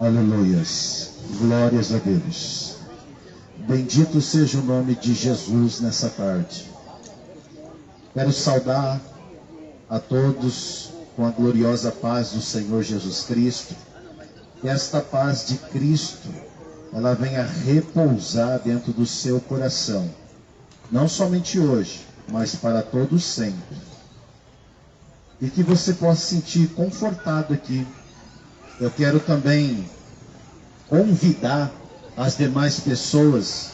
Aleluias. Glórias a Deus. Bendito seja o nome de Jesus nessa tarde. Quero saudar a todos com a gloriosa paz do Senhor Jesus Cristo. Que esta paz de Cristo, ela venha repousar dentro do seu coração. Não somente hoje, mas para todos sempre. E que você possa se sentir confortado aqui. Eu quero também convidar as demais pessoas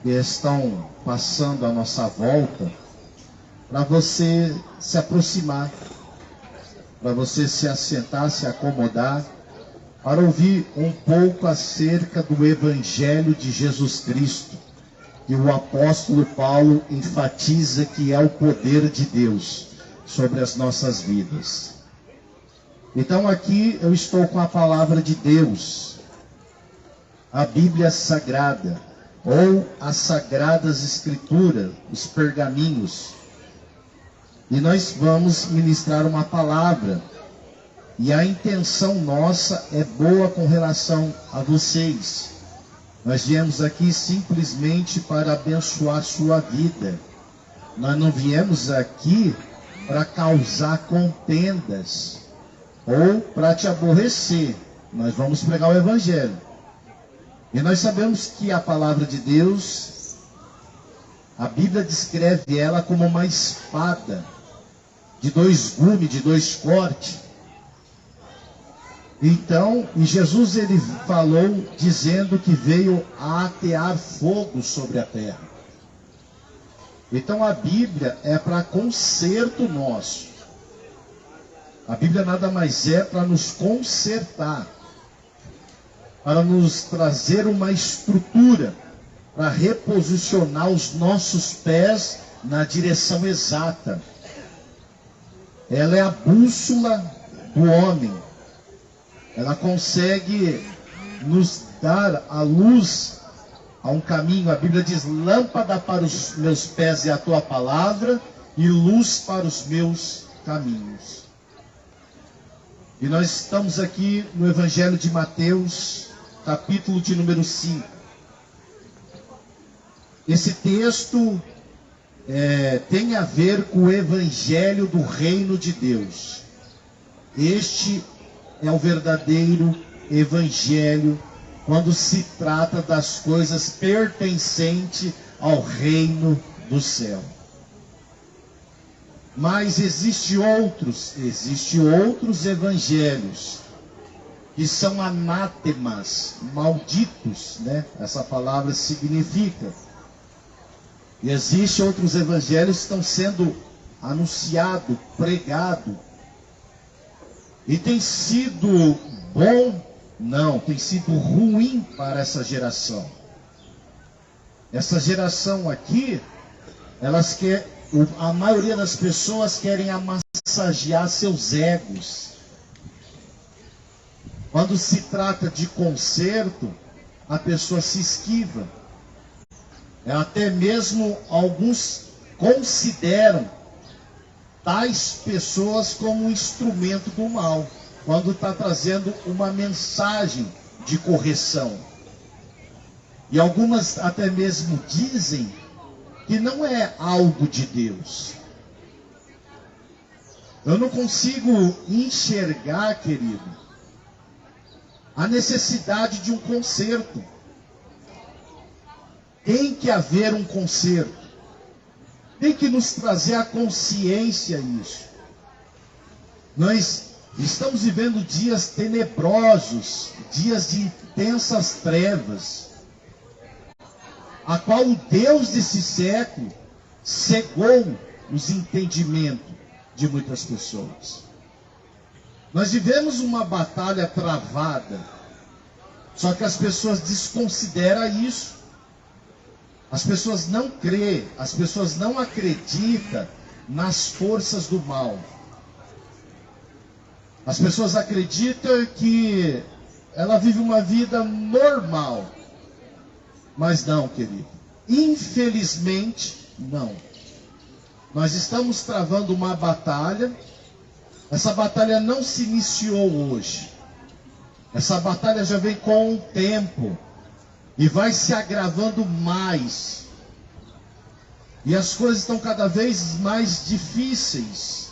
que estão passando à nossa volta para você se aproximar, para você se assentar, se acomodar, para ouvir um pouco acerca do Evangelho de Jesus Cristo, que o apóstolo Paulo enfatiza que é o poder de Deus sobre as nossas vidas. Então aqui eu estou com a palavra de Deus, a Bíblia Sagrada, ou as Sagradas Escrituras, os pergaminhos. E nós vamos ministrar uma palavra. E a intenção nossa é boa com relação a vocês. Nós viemos aqui simplesmente para abençoar sua vida. Nós não viemos aqui para causar contendas ou para te aborrecer. Nós vamos pregar o Evangelho. E nós sabemos que a palavra de Deus, a Bíblia descreve ela como uma espada de dois gumes, de dois cortes. Então, e Jesus ele falou dizendo que veio a atear fogo sobre a terra. Então a Bíblia é para conserto nosso. A Bíblia nada mais é para nos consertar, para nos trazer uma estrutura, para reposicionar os nossos pés na direção exata. Ela é a bússola do homem. Ela consegue nos dar a luz a um caminho. A Bíblia diz: lâmpada para os meus pés é a tua palavra e luz para os meus caminhos. E nós estamos aqui no Evangelho de Mateus, capítulo de número 5. Esse texto tem a ver com o Evangelho do Reino de Deus. Este é o verdadeiro Evangelho quando se trata das coisas pertencentes ao reino do céu. Mas existem outros evangelhos que são anátemas, malditos, né? Essa palavra significa. E existem outros evangelhos que estão sendo anunciados, pregados. E tem sido bom? Não, tem sido ruim para essa geração. Essa geração aqui, a maioria das pessoas querem amassagear seus egos. Quando se trata de conserto, a pessoa se esquiva. Até mesmo alguns consideram tais pessoas como um instrumento do mal, quando está trazendo uma mensagem de correção. E algumas até mesmo dizem que não é algo de Deus. Eu não consigo enxergar, querido, a necessidade de um conserto. Tem que haver um conserto. Tem que nos trazer a consciência isso. Nós estamos vivendo dias tenebrosos, dias de intensas trevas, a qual o Deus desse século cegou os entendimentos de muitas pessoas. Nós vivemos uma batalha travada, só que as pessoas desconsideram isso. As pessoas não creem, as pessoas não acreditam nas forças do mal. As pessoas acreditam que ela vive uma vida normal. Mas não, querido. Infelizmente, não. Nós estamos travando uma batalha. Essa batalha não se iniciou hoje. Essa batalha já vem com o tempo e vai se agravando mais. E as coisas estão cada vez mais difíceis.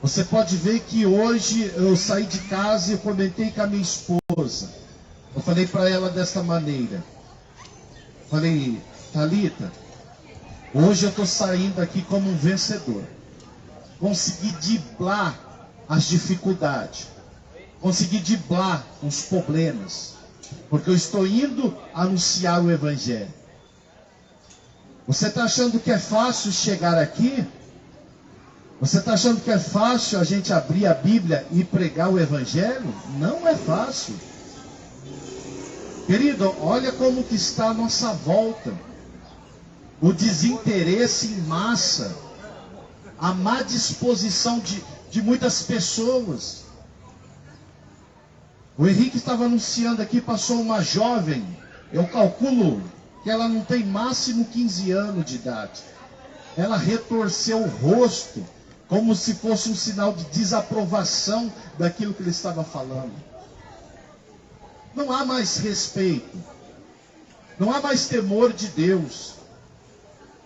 Você pode ver que hoje eu saí de casa e eu comentei com a minha esposa. Eu falei para ela desta maneira. Falei, Thalita, hoje eu estou saindo aqui como um vencedor. Consegui driblar as dificuldades. Consegui driblar os problemas. Porque eu estou indo anunciar o Evangelho. Você está achando que é fácil chegar aqui? Você está achando que é fácil a gente abrir a Bíblia e pregar o Evangelho? Não é fácil. Querido, olha como que está a nossa volta. O desinteresse em massa. A má disposição de muitas pessoas. O Henrique estava anunciando aqui, passou uma jovem, eu calculo que ela não tem máximo 15 anos de idade. Ela retorceu o rosto, como se fosse um sinal de desaprovação daquilo que ele estava falando. Não há mais respeito. Não há mais temor de Deus.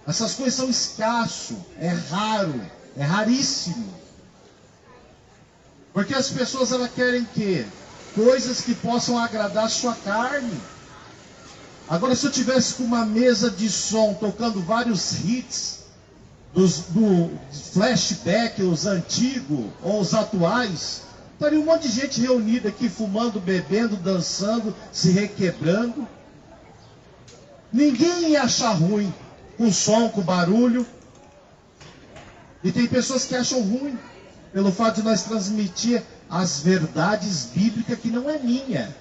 Essas coisas são escasso, é raro, é raríssimo. Porque as pessoas elas querem o quê? Coisas que possam agradar a sua carne. Agora, se eu tivesse com uma mesa de som tocando vários hits do flashback, os antigos ou os atuais, estaria um monte de gente reunida aqui, fumando, bebendo, dançando, se requebrando. Ninguém ia achar ruim com som, com barulho. E tem pessoas que acham ruim pelo fato de nós transmitir as verdades bíblicas que não é minha.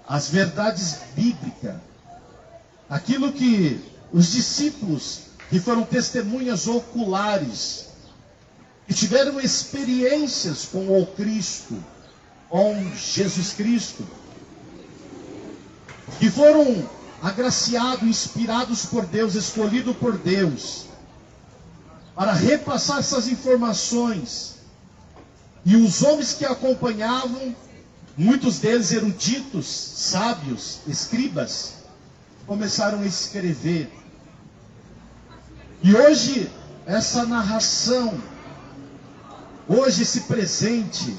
As verdades bíblicas. Aquilo que os discípulos, que foram testemunhas oculares, que tiveram experiências com o Cristo, com Jesus Cristo, que foram agraciados, inspirados por Deus, escolhidos por Deus, para repassar essas informações. E os homens que acompanhavam, muitos deles eruditos, sábios, escribas, começaram a escrever. E hoje, essa narração, hoje esse presente,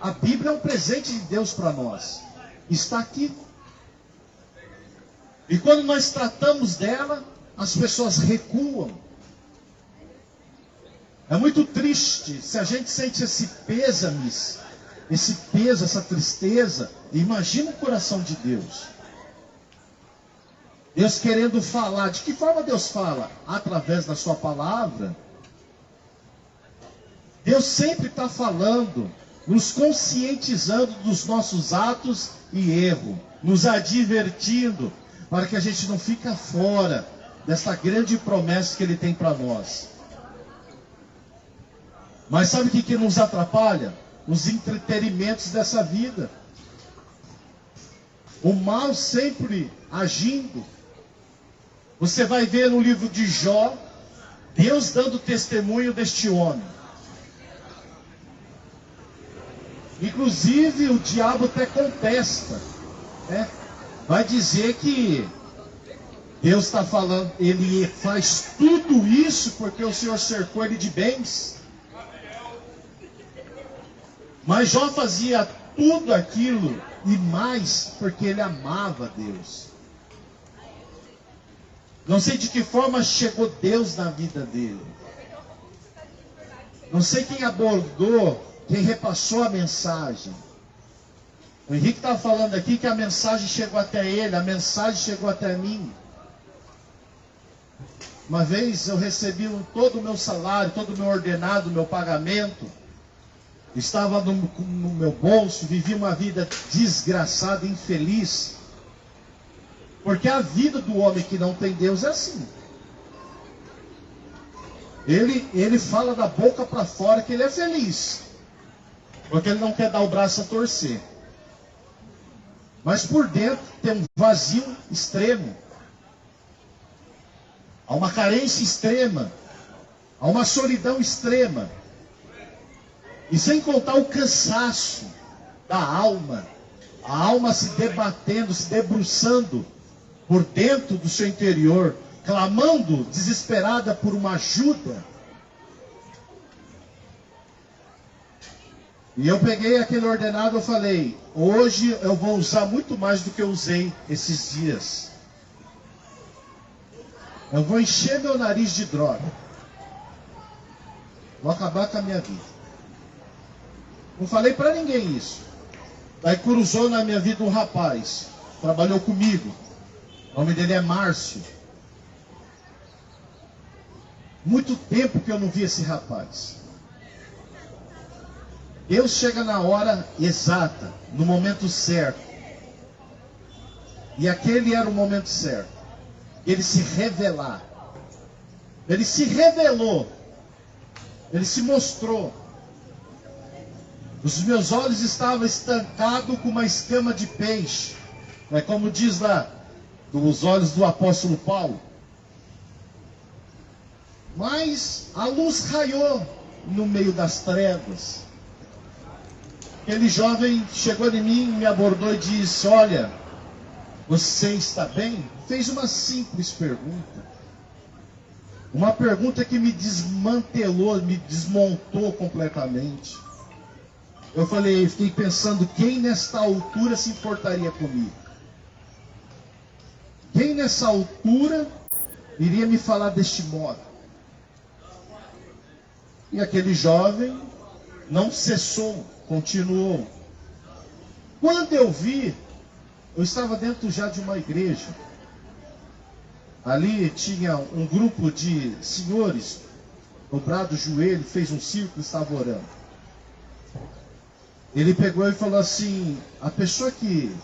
a Bíblia é um presente de Deus para nós. Está aqui. E quando nós tratamos dela, as pessoas recuam. É muito triste se a gente sente esse pêsame, esse peso, essa tristeza. Imagina o coração de Deus. Deus querendo falar. De que forma Deus fala? Através da sua palavra. Deus sempre está falando, nos conscientizando dos nossos atos e erros, nos advertindo, para que a gente não fique fora dessa grande promessa que Ele tem para nós. Mas sabe o que nos atrapalha? Os entretenimentos dessa vida. O mal sempre agindo. Você vai ver no livro de Jó, Deus dando testemunho deste homem. Inclusive o diabo até contesta, né? Vai dizer que Deus está falando, Ele faz tudo isso porque o Senhor cercou Ele de bens. Mas Jó fazia tudo aquilo e mais porque ele amava Deus. Não sei de que forma chegou Deus na vida dele. Não sei quem abordou, quem repassou a mensagem. O Henrique estava falando aqui que a mensagem chegou até ele, a mensagem chegou até mim. Uma vez eu recebi todo o meu salário, todo o meu ordenado, o meu pagamento. Estava no meu bolso, vivi uma vida desgraçada, infeliz. Porque a vida do homem que não tem Deus é assim. Ele fala da boca para fora que ele é feliz. Porque ele não quer dar o braço a torcer. Mas por dentro tem um vazio extremo. Há uma carência extrema. Há uma solidão extrema. E sem contar o cansaço da alma, a alma se debatendo, se debruçando por dentro do seu interior, clamando desesperada por uma ajuda. E eu peguei aquele ordenado e falei, hoje eu vou usar muito mais do que eu usei esses dias. Eu vou encher meu nariz de droga. Vou acabar com a minha vida. Não falei para ninguém isso. Daí cruzou na minha vida um rapaz, trabalhou comigo. O nome dele é Márcio. Muito tempo que eu não vi esse rapaz. Deus chega na hora exata, no momento certo. E aquele era o momento certo. Ele se revelar. Ele se revelou. Ele se mostrou. Os meus olhos estavam estancados com uma escama de peixe. É como diz lá, dos olhos do apóstolo Paulo. Mas a luz raiou no meio das trevas. Aquele jovem chegou em mim, me abordou e disse, olha, você está bem? Fez uma simples pergunta. Uma pergunta que me desmantelou, me desmontou completamente. Eu fiquei pensando, quem nesta altura se importaria comigo? Quem nessa altura iria me falar deste modo? E aquele jovem não cessou, continuou. Quando eu vi, eu estava dentro já de uma igreja. Ali tinha um grupo de senhores, dobrado o joelho, fez um círculo e estava orando. Ele pegou e falou assim, a pessoa que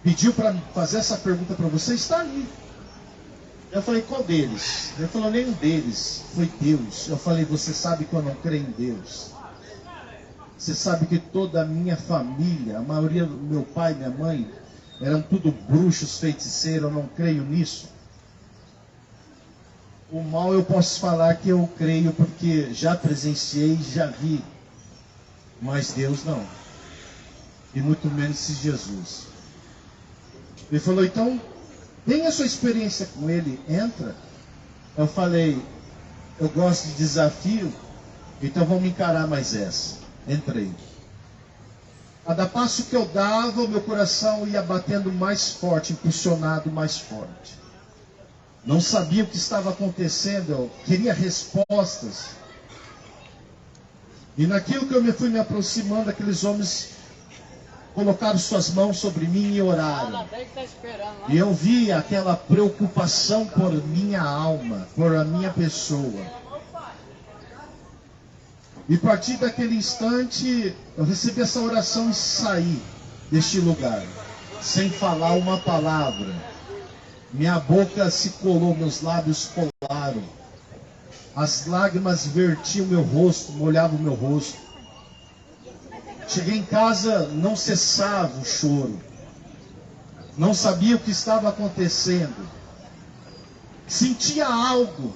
pediu para fazer essa pergunta para você está ali. Eu falei, qual deles? Ele falou, nenhum deles, foi Deus. Eu falei, você sabe que eu não creio em Deus. Você sabe que toda a minha família, a maioria do meu pai e minha mãe, eram tudo bruxos, feiticeiros, eu não creio nisso. O mal eu posso falar que eu creio porque já presenciei, já vi. Mas Deus não. E muito menos esse Jesus. Ele falou, então, tem a sua experiência com ele, entra. Eu falei, eu gosto de desafio, então vamos encarar mais essa. Entrei. Cada passo que eu dava, o meu coração ia batendo mais forte, impulsionado mais forte. Não sabia o que estava acontecendo, eu queria respostas. E naquilo que eu fui me aproximando, aqueles homens colocaram suas mãos sobre mim e oraram. E eu vi aquela preocupação por minha alma, por a minha pessoa. E a partir daquele instante, eu recebi essa oração e saí deste lugar, sem falar uma palavra. Minha boca se colou, meus lábios colaram. As lágrimas vertiam meu rosto, molhavam o meu rosto. Cheguei em casa, não cessava o choro. Não sabia o que estava acontecendo. Sentia algo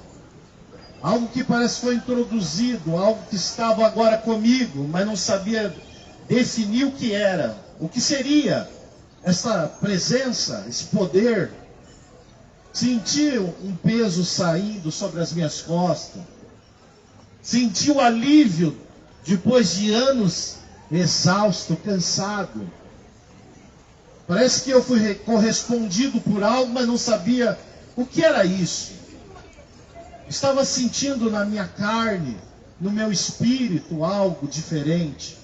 que parece que foi introduzido, algo que estava agora comigo, mas não sabia definir o que era, o que seria essa presença, esse poder. Senti um peso saindo sobre as minhas costas. Senti o alívio depois de anos exausto, cansado. Parece que eu fui correspondido por algo, mas não sabia o que era isso. Estava sentindo na minha carne, no meu espírito, algo diferente.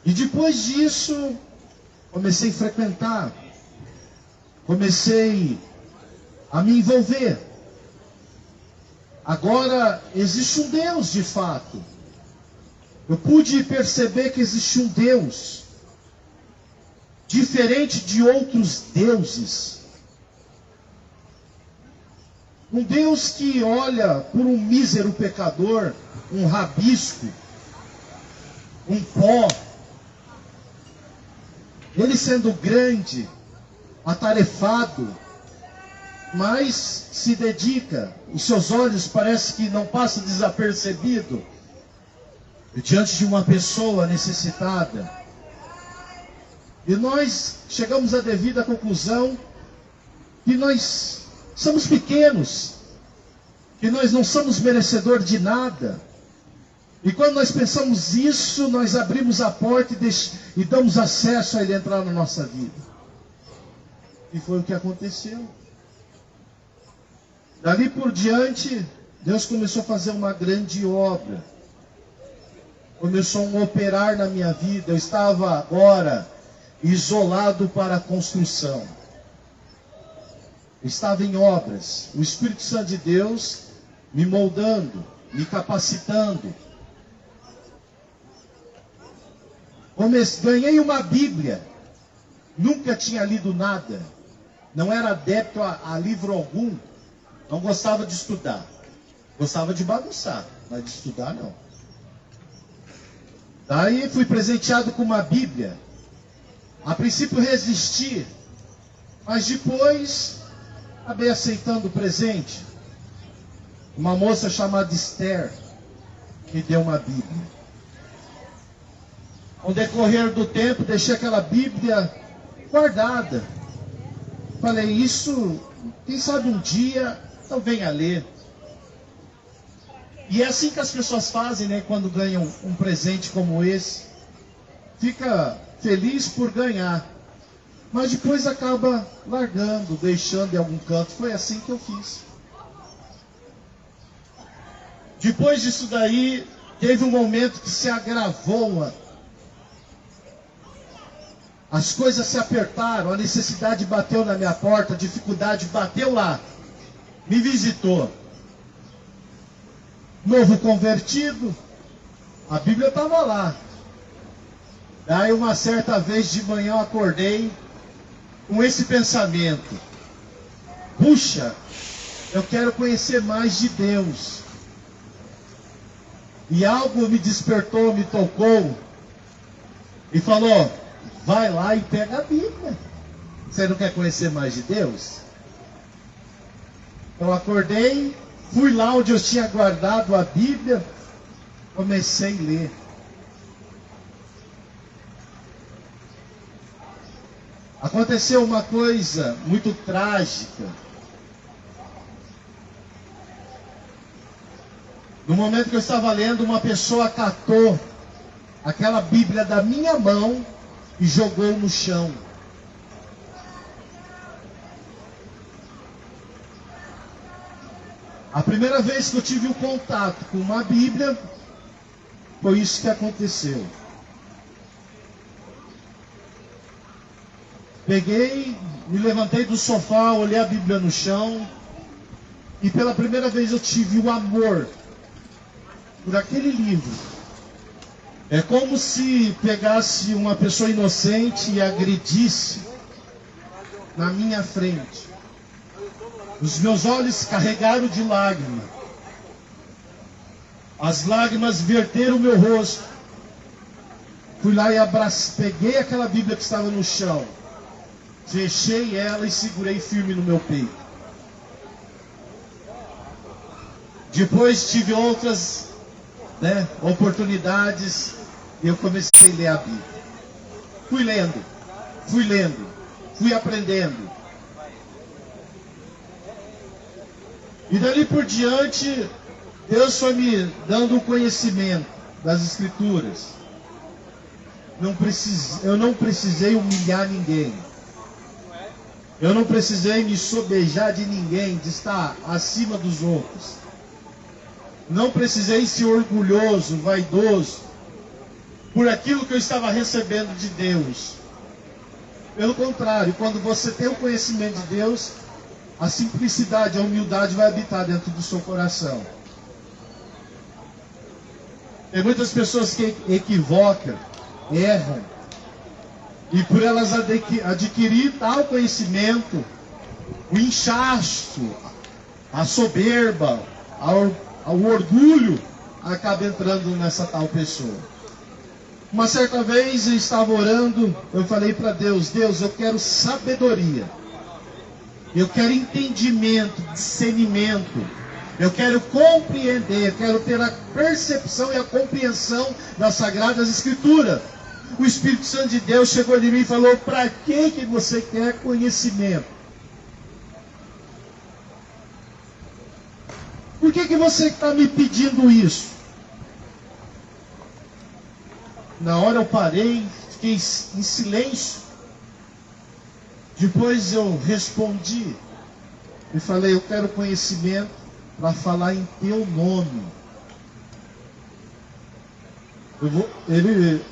E depois disso, comecei a frequentar, comecei a me envolver. Agora existe um Deus de fato. Eu pude perceber que existe um Deus, diferente de outros deuses. Um Deus que olha por um mísero pecador, um rabisco, um pó. Ele sendo grande, atarefado, mais se dedica, os seus olhos parece que não passam desapercebido diante de uma pessoa necessitada. E nós chegamos à devida conclusão que nós somos pequenos, que nós não somos merecedores de nada. E quando nós pensamos isso, nós abrimos a porta e damos acesso a Ele entrar na nossa vida. E foi o que aconteceu. Dali por diante, Deus começou a fazer uma grande obra. Começou um operar na minha vida. Eu estava agora isolado para a construção. Eu estava em obras. O Espírito Santo de Deus me moldando, me capacitando. Ganhei uma Bíblia. Nunca tinha lido nada. Não era adepto a livro algum. Não gostava de estudar. Gostava de bagunçar, mas de estudar não. Daí fui presenteado com uma Bíblia. A princípio resisti, mas depois acabei aceitando o presente. Uma moça chamada Esther me deu uma Bíblia. Com o decorrer do tempo, deixei aquela Bíblia guardada. Falei, isso, quem sabe um dia eu venha ler. E é assim que as pessoas fazem, né, quando ganham um presente como esse. Fica feliz por ganhar, mas depois acaba largando, deixando em algum canto. Foi assim que eu fiz. Depois disso daí, teve um momento que se agravou. As coisas se apertaram, a necessidade bateu na minha porta, a dificuldade bateu lá, me visitou. Novo convertido, a Bíblia estava lá. Daí uma certa vez de manhã eu acordei com esse pensamento: puxa, eu quero conhecer mais de Deus. E algo me despertou, me tocou e falou: vai lá e pega a Bíblia. Você não quer conhecer mais de Deus? Eu acordei, fui lá onde eu tinha guardado a Bíblia, comecei a ler. Aconteceu uma coisa muito trágica. No momento que eu estava lendo, uma pessoa catou aquela Bíblia da minha mão e jogou no chão. A primeira vez que eu tive um contato com uma Bíblia, foi isso que aconteceu. Peguei, me levantei do sofá, olhei a Bíblia no chão, e pela primeira vez eu tive o amor por aquele livro. É como se pegasse uma pessoa inocente e agredisse na minha frente. Os meus olhos carregaram de lágrimas. As lágrimas verteram o meu rosto. Fui lá e peguei aquela Bíblia que estava no chão. Fechei ela e segurei firme no meu peito. Depois tive outras oportunidades e eu comecei a ler a Bíblia. Fui lendo, fui aprendendo. E dali por diante, Deus foi me dando o conhecimento das Escrituras. Eu não precisei humilhar ninguém. Eu não precisei me sobejar de ninguém, de estar acima dos outros. Não precisei ser orgulhoso, vaidoso, por aquilo que eu estava recebendo de Deus. Pelo contrário, quando você tem o conhecimento de Deus, a simplicidade, a humildade vai habitar dentro do seu coração. Tem muitas pessoas que equivocam, erram, e por elas adquirir tal conhecimento, o inchaço, a soberba, o orgulho, acaba entrando nessa tal pessoa. Uma certa vez eu estava orando, eu falei para Deus: Deus, eu quero sabedoria. Eu quero entendimento, discernimento. Eu quero compreender, eu quero ter a percepção e a compreensão das Sagradas Escrituras. O Espírito Santo de Deus chegou de mim e falou: para que você quer conhecimento? Por que você está me pedindo isso? Na hora eu parei, fiquei em silêncio. Depois eu respondi e falei: eu quero conhecimento para falar em teu nome.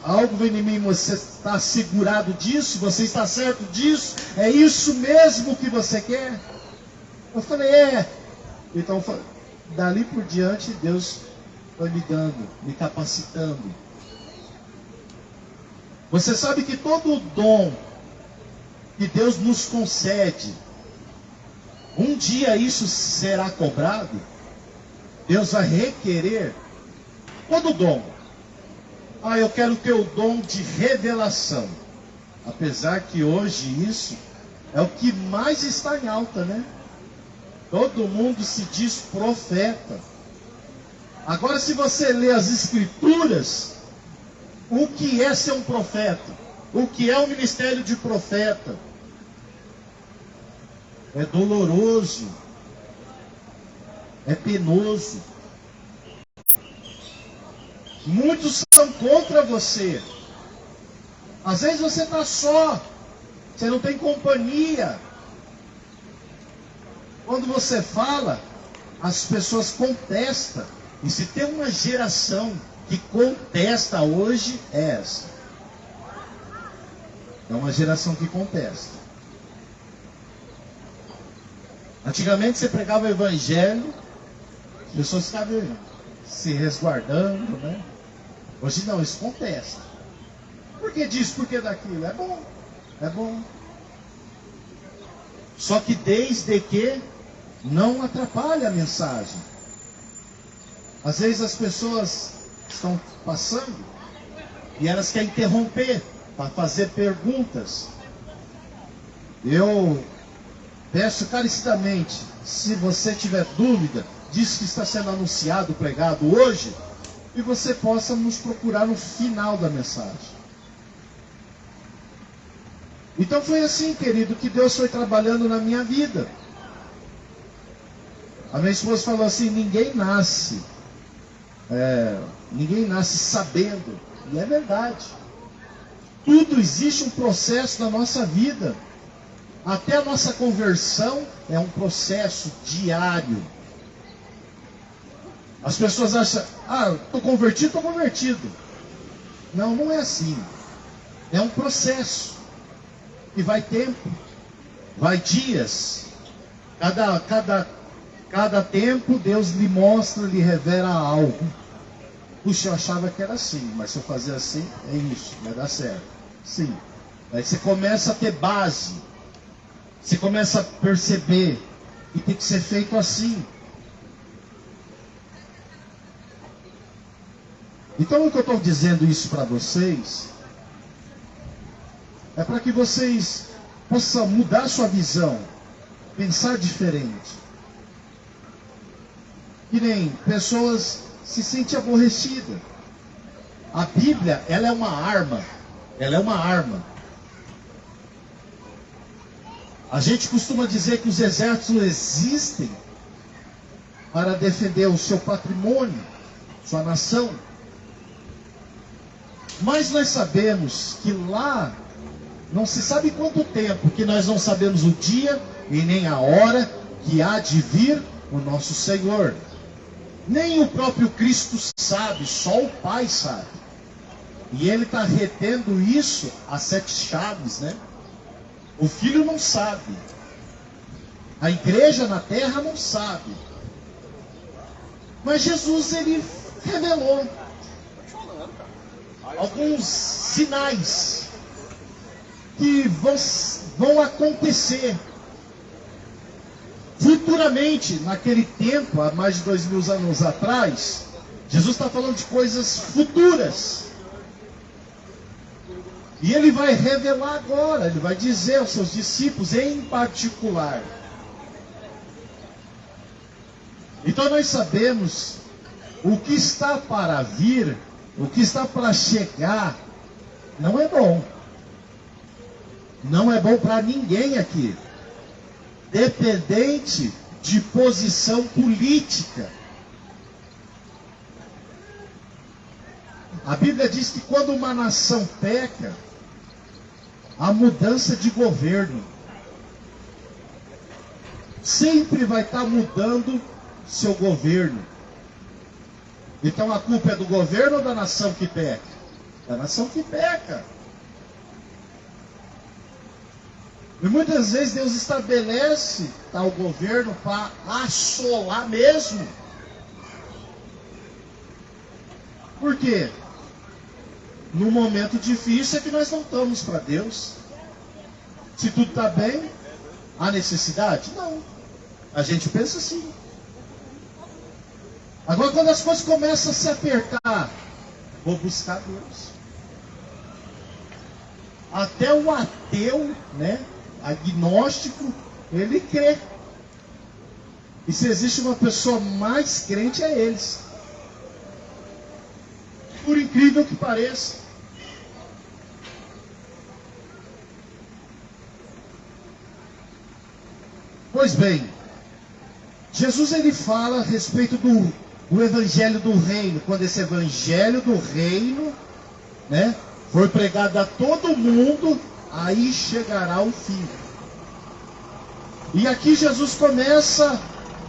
Algo vem em mim: você está segurado disso? Você está certo disso? É isso mesmo que você quer? Eu falei: é. Então, dali por diante, Deus foi me dando, me capacitando. Você sabe que todo o dom que Deus nos concede, um dia isso será cobrado. Deus vai requerer todo o dom. Eu quero ter o dom de revelação. Apesar que hoje isso é o que mais está em alta, né? Todo mundo se diz profeta. Agora, se você lê as Escrituras, o que é ser um profeta? O que é o ministério de profeta? É doloroso, é penoso. Muitos são contra você. Às vezes você está só, você não tem companhia. Quando você fala, as pessoas contestam. E se tem uma geração que contesta hoje, é essa. É uma geração que contesta. Antigamente você pregava o evangelho, as pessoas ficavam se resguardando, né? Hoje não, isso contesta. Por que disso, por que daquilo? É bom, é bom. Só que desde que não atrapalhe a mensagem. Às vezes as pessoas estão passando e elas querem interromper para fazer perguntas. Eu peço carecidamente, se você tiver dúvida disso que está sendo anunciado, pregado hoje, e você possa nos procurar no final da mensagem. Então foi assim, querido, que Deus foi trabalhando na minha vida. A minha esposa falou assim: ninguém nasce sabendo. E é verdade. Tudo existe um processo na nossa vida. Até a nossa conversão é um processo diário. As pessoas acham: estou convertido, estou convertido. Não, não é assim. É um processo. E vai tempo, vai dias. Cada tempo Deus lhe mostra, lhe revela algo. Puxa, eu achava que era assim, mas se eu fazer assim, é isso, vai dar certo. Sim. Aí você começa a ter base. Você começa a perceber que tem que ser feito assim. Então o que eu estou dizendo isso para vocês é para que vocês possam mudar sua visão, pensar diferente. Que nem pessoas se sentem aborrecidas. A Bíblia, ela é uma arma. Ela é uma arma. A gente costuma dizer que os exércitos existem para defender o seu patrimônio, sua nação. Mas nós sabemos que lá, não se sabe quanto tempo, que nós não sabemos o dia e nem a hora que há de vir o nosso Senhor. Nem o próprio Cristo sabe, só o Pai sabe. E Ele está retendo isso a 7 chaves, né? O Filho não sabe. A igreja na terra não sabe. Mas Jesus, Ele revelou alguns sinais que vão acontecer futuramente. Naquele tempo, há mais de 2000 anos atrás, Jesus está falando de coisas futuras. E Ele vai revelar agora. Ele vai dizer aos seus discípulos em particular. Então nós sabemos o que está para vir, o que está para chegar, não é bom. Não é bom para ninguém aqui, dependente de posição política. A Bíblia diz que quando uma nação peca, há mudança de governo. Sempre vai estar mudando seu governo. Então a culpa é do governo ou da nação que peca? Da nação que peca. E muitas vezes Deus estabelece tal governo para assolar mesmo. Por quê? No momento difícil é que nós voltamos para Deus. Se tudo está bem, há necessidade? Não. A gente pensa assim. Agora quando as coisas começam a se apertar, vou buscar Deus. Até o ateu, né, agnóstico, ele crê. E se existe uma pessoa mais crente, é eles. Por incrível que pareça. Pois bem, Jesus ele fala a respeito do evangelho do reino. Quando esse evangelho do reino, né, for pregado a todo mundo, aí chegará o fim. E aqui Jesus começa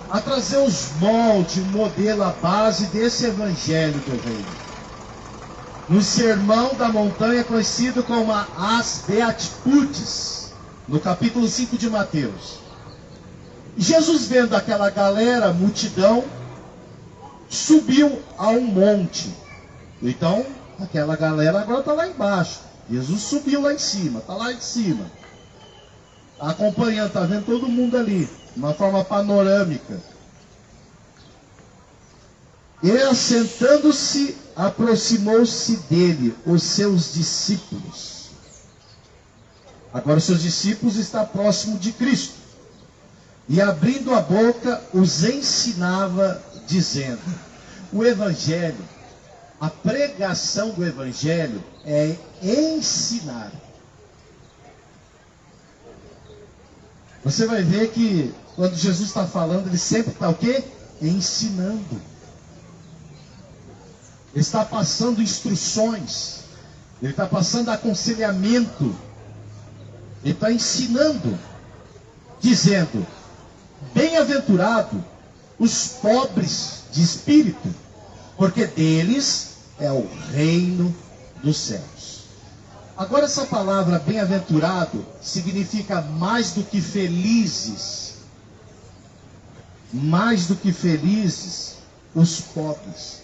a trazer os moldes, o modelo, a base desse evangelho do reino. No sermão da montanha, conhecido como as Beatitudes, no capítulo 5 de Mateus. Jesus, vendo aquela galera, multidão, subiu a um monte. Então, aquela galera agora está lá embaixo. Jesus subiu lá em cima, está lá em cima. Está acompanhando, está vendo todo mundo ali, de uma forma panorâmica. E assentando-se, aproximou-se dele, os seus discípulos. Agora os seus discípulos estão próximos de Cristo. E abrindo a boca, os ensinava, dizendo: o Evangelho, a pregação do Evangelho é ensinar. Você vai ver que quando Jesus está falando, ele sempre está o quê? Ensinando. Ele está passando instruções. Ele está passando aconselhamento. Ele está ensinando, dizendo: bem-aventurado os pobres de espírito, porque deles é o reino dos céus. Agora essa palavra bem-aventurado significa mais do que felizes. Mais do que felizes os pobres.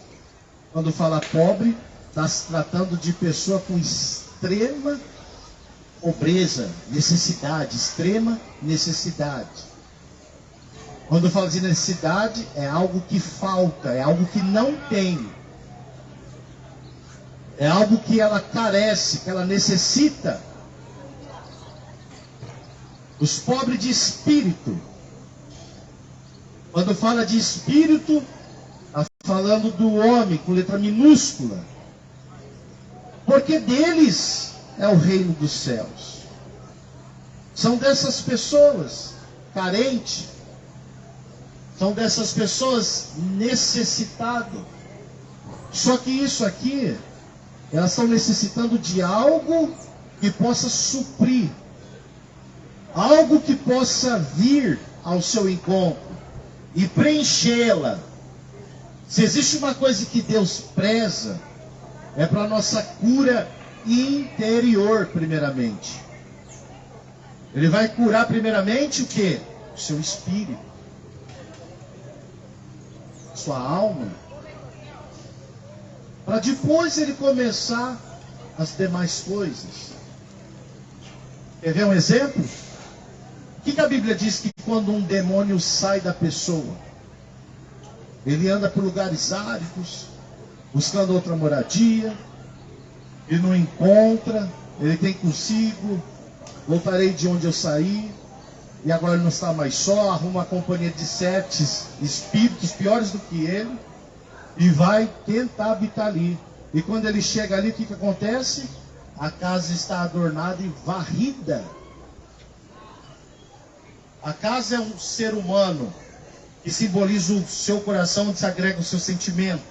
Quando fala pobre, está se tratando de pessoa com extrema pobreza, necessidade, extrema necessidade. Quando fala de necessidade, é algo que falta, é algo que não tem. É algo que ela carece, que ela necessita. Os pobres de espírito. Quando fala de espírito, está falando do homem com letra minúscula. Porque deles é o reino dos céus. São dessas pessoas carentes. São dessas pessoas necessitadas. Só que isso aqui, elas estão necessitando de algo que possa suprir. Algo que possa vir ao seu encontro e preenchê-la. Se existe uma coisa que Deus preza, é para a nossa cura interior, primeiramente. Ele vai curar primeiramente o quê? O seu espírito. Sua alma, para depois ele começar as demais coisas. Quer ver um exemplo? O que a Bíblia diz que quando um demônio sai da pessoa, ele anda por lugares áridos, buscando outra moradia, e não encontra, ele tem consigo: voltarei de onde eu saí, e agora ele não está mais só, arruma uma companhia de 7 espíritos piores do que ele, e vai tentar habitar ali. E quando ele chega ali, o que acontece? A casa está adornada e varrida. A casa é um ser humano que simboliza o seu coração, onde se agrega o seu sentimento.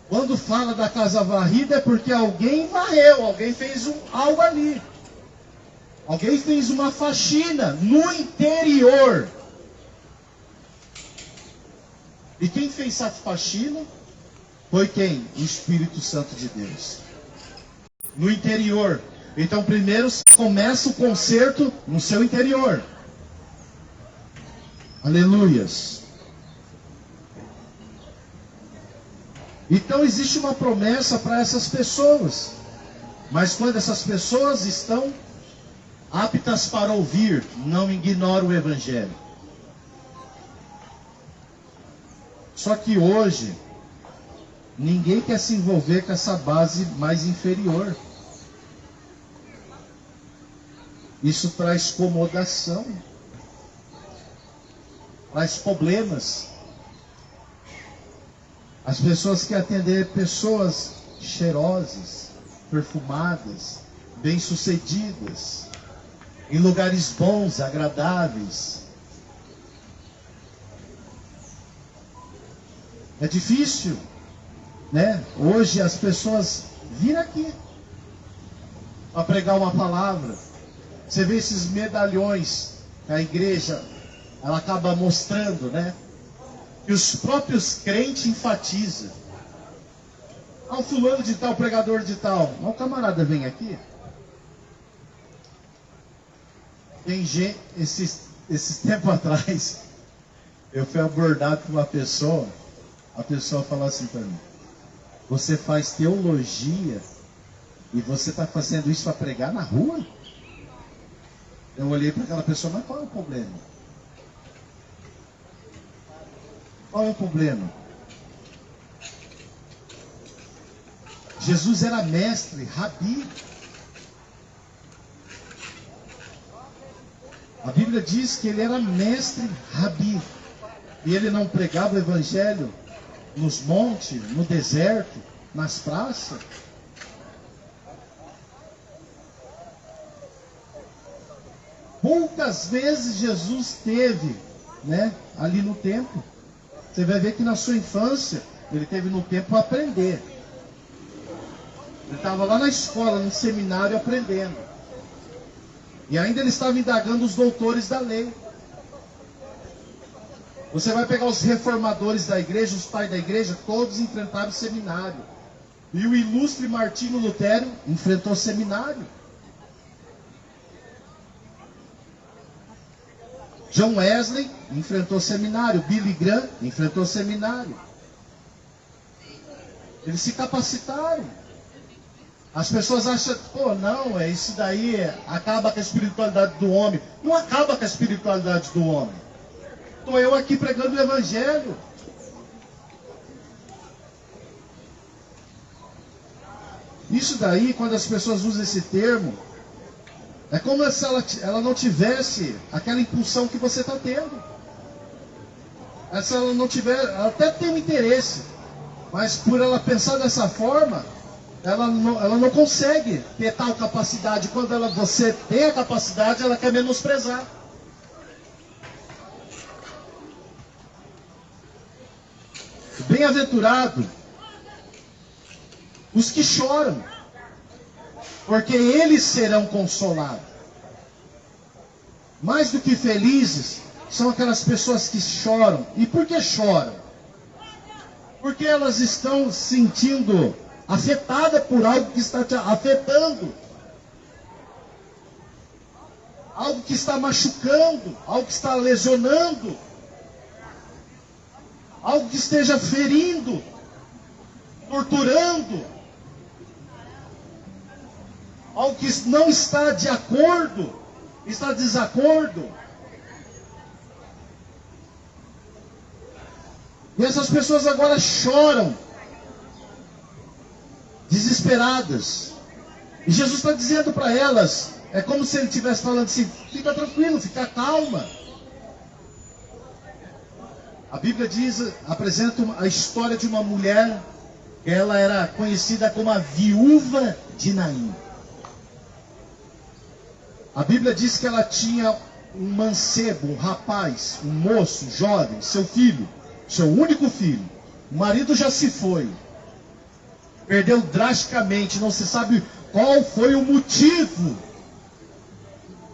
Quando fala da casa varrida é porque alguém varreu, alguém fez algo ali. Alguém fez uma faxina no interior. E quem fez essa faxina foi quem? O Espírito Santo de Deus. No interior. Então primeiro começa o conserto no seu interior. Aleluias. Então existe uma promessa para essas pessoas. Mas quando essas pessoas estão aptas para ouvir, não ignora o Evangelho. Só que hoje, ninguém quer se envolver com essa base mais inferior. Isso traz acomodação, traz problemas. As pessoas querem atender pessoas cheirosas, perfumadas, bem-sucedidas, em lugares bons, agradáveis. É difícil, né? Hoje as pessoas viram aqui para pregar uma palavra. Você vê esses medalhões que a igreja ela acaba mostrando, né? Que os próprios crentes enfatizam. Ah, o fulano de tal, o pregador de tal. Mas o camarada vem aqui. Tem gente, esses tempos atrás, eu fui abordado por uma pessoa. A pessoa falou assim para mim: você faz teologia e você está fazendo isso para pregar na rua? Eu olhei para aquela pessoa, mas qual é o problema? Qual é o problema? Jesus era mestre, rabi. A Bíblia diz que ele era mestre, rabi. E ele não pregava o evangelho nos montes, no deserto, nas praças. Poucas vezes Jesus teve, né, ali no templo. Você vai ver que na sua infância, ele teve no templo para aprender. Ele estava lá na escola, no seminário, aprendendo. E ainda ele estava indagando os doutores da lei. Você vai pegar os reformadores da igreja, os pais da igreja, todos enfrentaram o seminário. E o ilustre Martinho Lutero enfrentou o seminário. John Wesley enfrentou o seminário. Billy Graham enfrentou o seminário. Eles se capacitaram. As pessoas acham, pô, não, isso daí acaba com a espiritualidade do homem. Não acaba com a espiritualidade do homem. Estou eu aqui pregando o evangelho. Isso daí, quando as pessoas usam esse termo, é como se ela não tivesse aquela impulsão que você está tendo. Se ela não tiver, ela até tem um interesse, mas por ela pensar dessa forma, ela não consegue ter tal capacidade. Quando você tem a capacidade, ela quer menosprezar. Bem-aventurado os que choram, porque eles serão consolados. Mais do que felizes são aquelas pessoas que choram. E por que choram? Porque elas estão se sentindo afetadas por algo que está te afetando. Algo que está machucando, algo que está lesionando. Algo que esteja ferindo, torturando. Algo que não está de acordo, está de desacordo. E essas pessoas agora choram, desesperadas. E Jesus está dizendo para elas, É como se ele estivesse falando assim: fica tranquilo, fica calma. A Bíblia apresenta a história de uma mulher, ela era conhecida como a viúva de Naim. A Bíblia diz que ela tinha um mancebo, um rapaz, um moço, jovem, seu filho, seu único filho. O marido já se foi, perdeu drasticamente, não se sabe qual foi o motivo.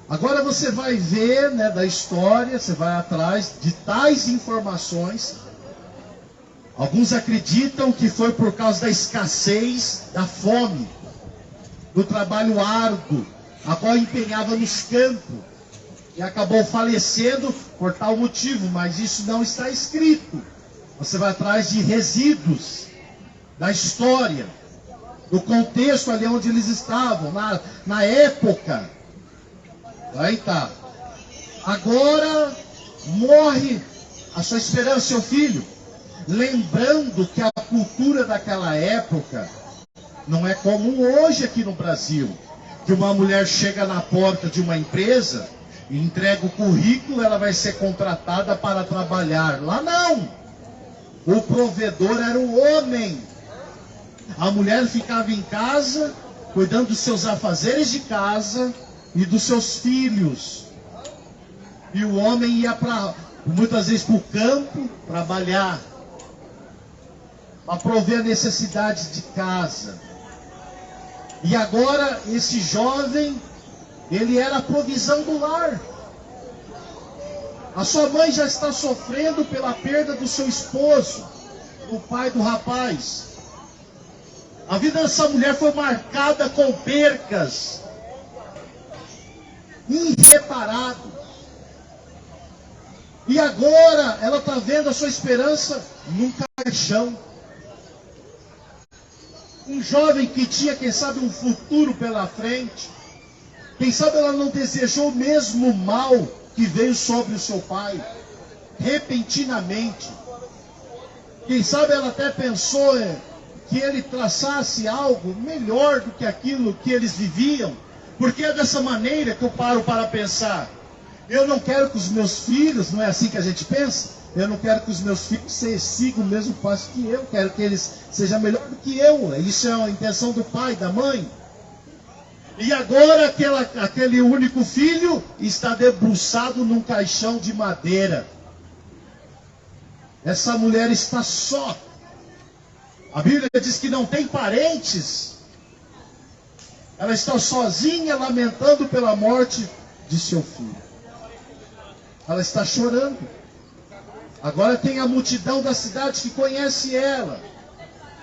Agora você vai ver, né, da história, você vai atrás de tais informações. Alguns acreditam que foi por causa da escassez, da fome, do trabalho árduo, a qual empenhava nos campos, e acabou falecendo por tal motivo, mas isso não está escrito. Você vai atrás de resíduos da história, do contexto ali onde eles estavam, na época. Aí tá. Agora morre a sua esperança, seu filho. Lembrando que a cultura daquela época não é comum hoje aqui no Brasil. Que uma mulher chega na porta de uma empresa e entrega o currículo, ela vai ser contratada para trabalhar. Lá não. O provedor era o homem. A mulher ficava em casa, cuidando dos seus afazeres de casa e dos seus filhos. E o homem ia muitas vezes para o campo trabalhar, para prover a necessidade de casa. E agora esse jovem, ele era a provisão do lar. A sua mãe já está sofrendo pela perda do seu esposo, o pai do rapaz. A vida dessa mulher foi marcada com percas irreparáveis. E agora ela está vendo a sua esperança num caixão. Um jovem que tinha, quem sabe, um futuro pela frente. Quem sabe ela não desejou o mesmo mal que veio sobre o seu pai, repentinamente. Quem sabe ela até pensou que ele traçasse algo melhor do que aquilo que eles viviam. Porque é dessa maneira que eu paro para pensar. Eu não quero que os meus filhos, não é assim que a gente pensa? Eu não quero que os meus filhos sigam o mesmo passo que eu. Quero que eles sejam melhor do que eu. Isso é a intenção do pai, da mãe. E agora aquele único filho está debruçado num caixão de madeira. Essa mulher está só. A Bíblia diz que não tem parentes. Ela está sozinha, lamentando pela morte de seu filho. Ela está chorando. Agora tem a multidão da cidade que conhece ela.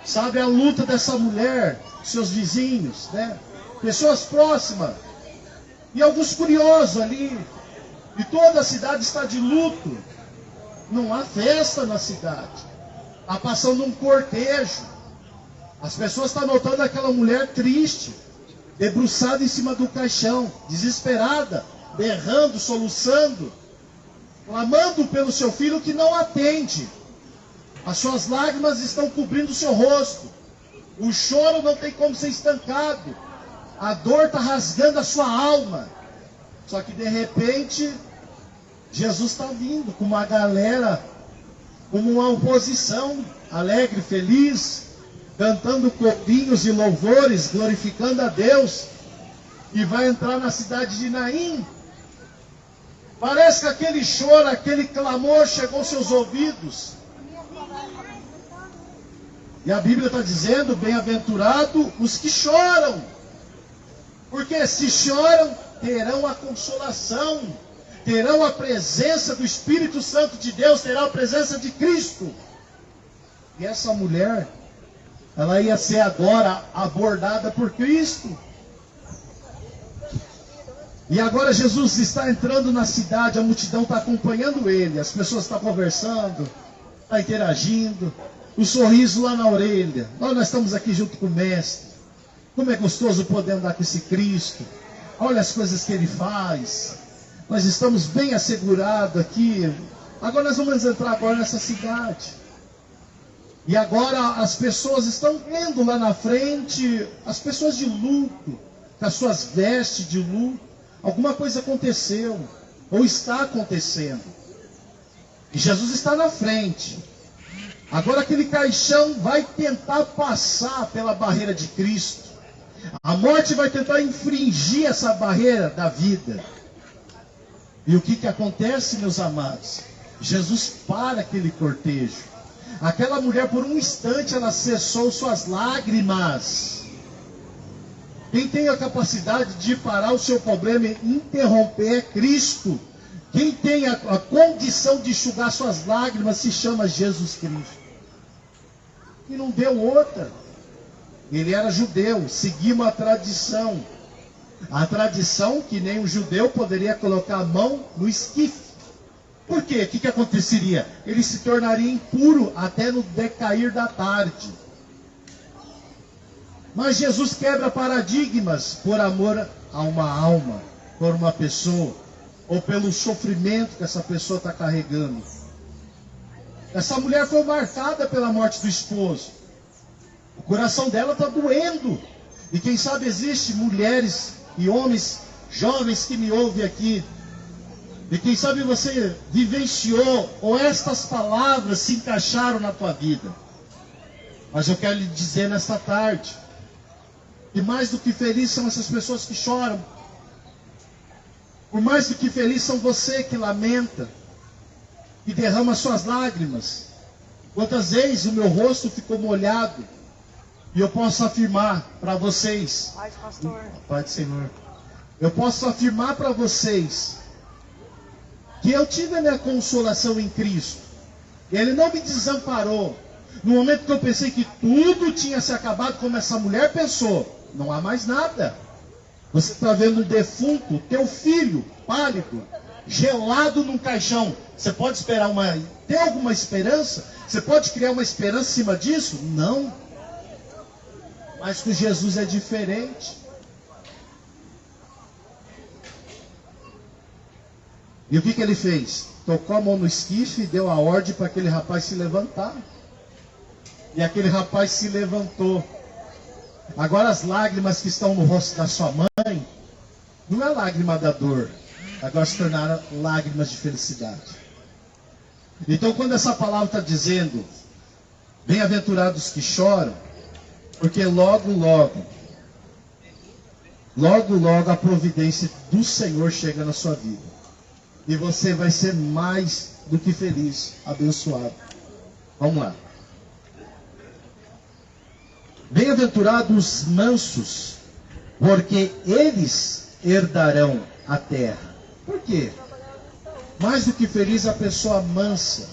Sabe a luta dessa mulher, seus vizinhos, né? Pessoas próximas. E alguns curiosos ali. E toda a cidade está de luto. Não há festa na cidade. Está passando um cortejo. As pessoas estão notando aquela mulher triste, debruçada em cima do caixão, desesperada, berrando, soluçando, clamando pelo seu filho que não atende. As suas lágrimas estão cobrindo o seu rosto. O choro não tem como ser estancado. A dor está rasgando a sua alma. Só que de repente, Jesus está vindo com uma galera, como uma oposição, alegre, feliz, cantando corinhos e louvores, glorificando a Deus, e vai entrar na cidade de Naim. Parece que aquele choro, aquele clamor chegou aos seus ouvidos. E a Bíblia está dizendo, bem-aventurado os que choram, porque se choram, terão a consolação, terão a presença do Espírito Santo de Deus, terão a presença de Cristo. E essa mulher, ela ia ser agora abordada por Cristo. E agora Jesus está entrando na cidade, a multidão está acompanhando ele, as pessoas estão conversando, estão interagindo, o sorriso lá na orelha. Nós estamos aqui junto com o Mestre. Como é gostoso poder andar com esse Cristo. Olha as coisas que ele faz. Nós estamos bem assegurados aqui. Agora nós vamos entrar agora nessa cidade. E agora as pessoas estão vendo lá na frente, as pessoas de luto, com as suas vestes de luto. Alguma coisa aconteceu, ou está acontecendo. E Jesus está na frente. Agora aquele caixão vai tentar passar pela barreira de Cristo. A morte vai tentar infringir essa barreira da vida. E o que acontece, meus amados? Jesus para aquele cortejo. Aquela mulher, por um instante, ela cessou suas lágrimas. Quem tem a capacidade de parar o seu problema e interromper é Cristo. Quem tem a condição de enxugar suas lágrimas se chama Jesus Cristo. E não deu outra. Ele era judeu, seguia uma tradição. A tradição que nem um judeu poderia colocar a mão no esquife. Por quê? O que aconteceria? Ele se tornaria impuro até no decair da tarde. Mas Jesus quebra paradigmas por amor a uma alma, por uma pessoa, ou pelo sofrimento que essa pessoa está carregando. Essa mulher foi marcada pela morte do esposo. O coração dela está doendo. E quem sabe existe mulheres e homens jovens que me ouvem aqui. E quem sabe você vivenciou, ou estas palavras se encaixaram na tua vida. Mas eu quero lhe dizer nesta tarde, que mais do que felizes são essas pessoas que choram. Por mais do que feliz são você que lamenta, que derrama suas lágrimas. Quantas vezes o meu rosto ficou molhado, e eu posso afirmar para vocês, Paz, pastor. Pai do Senhor, eu posso afirmar para vocês, que eu tive a minha consolação em Cristo. Ele não me desamparou. No momento que eu pensei que tudo tinha se acabado, como essa mulher pensou, não há mais nada. Você está vendo um defunto, teu filho, pálido, gelado num caixão. Você pode esperar ter alguma esperança? Você pode criar uma esperança em cima disso? Não. Mas com Jesus é diferente. E o que ele fez? Tocou a mão no esquife e deu a ordem para aquele rapaz se levantar. E aquele rapaz se levantou. Agora as lágrimas que estão no rosto da sua mãe, não é lágrima da dor, agora se tornaram lágrimas de felicidade. Então quando essa palavra está dizendo, bem-aventurados que choram, porque logo a providência do Senhor chega na sua vida. E você vai ser mais do que feliz, abençoado. Vamos lá. Bem-aventurados os mansos, porque eles herdarão a terra. Por quê? Mais do que feliz a pessoa mansa.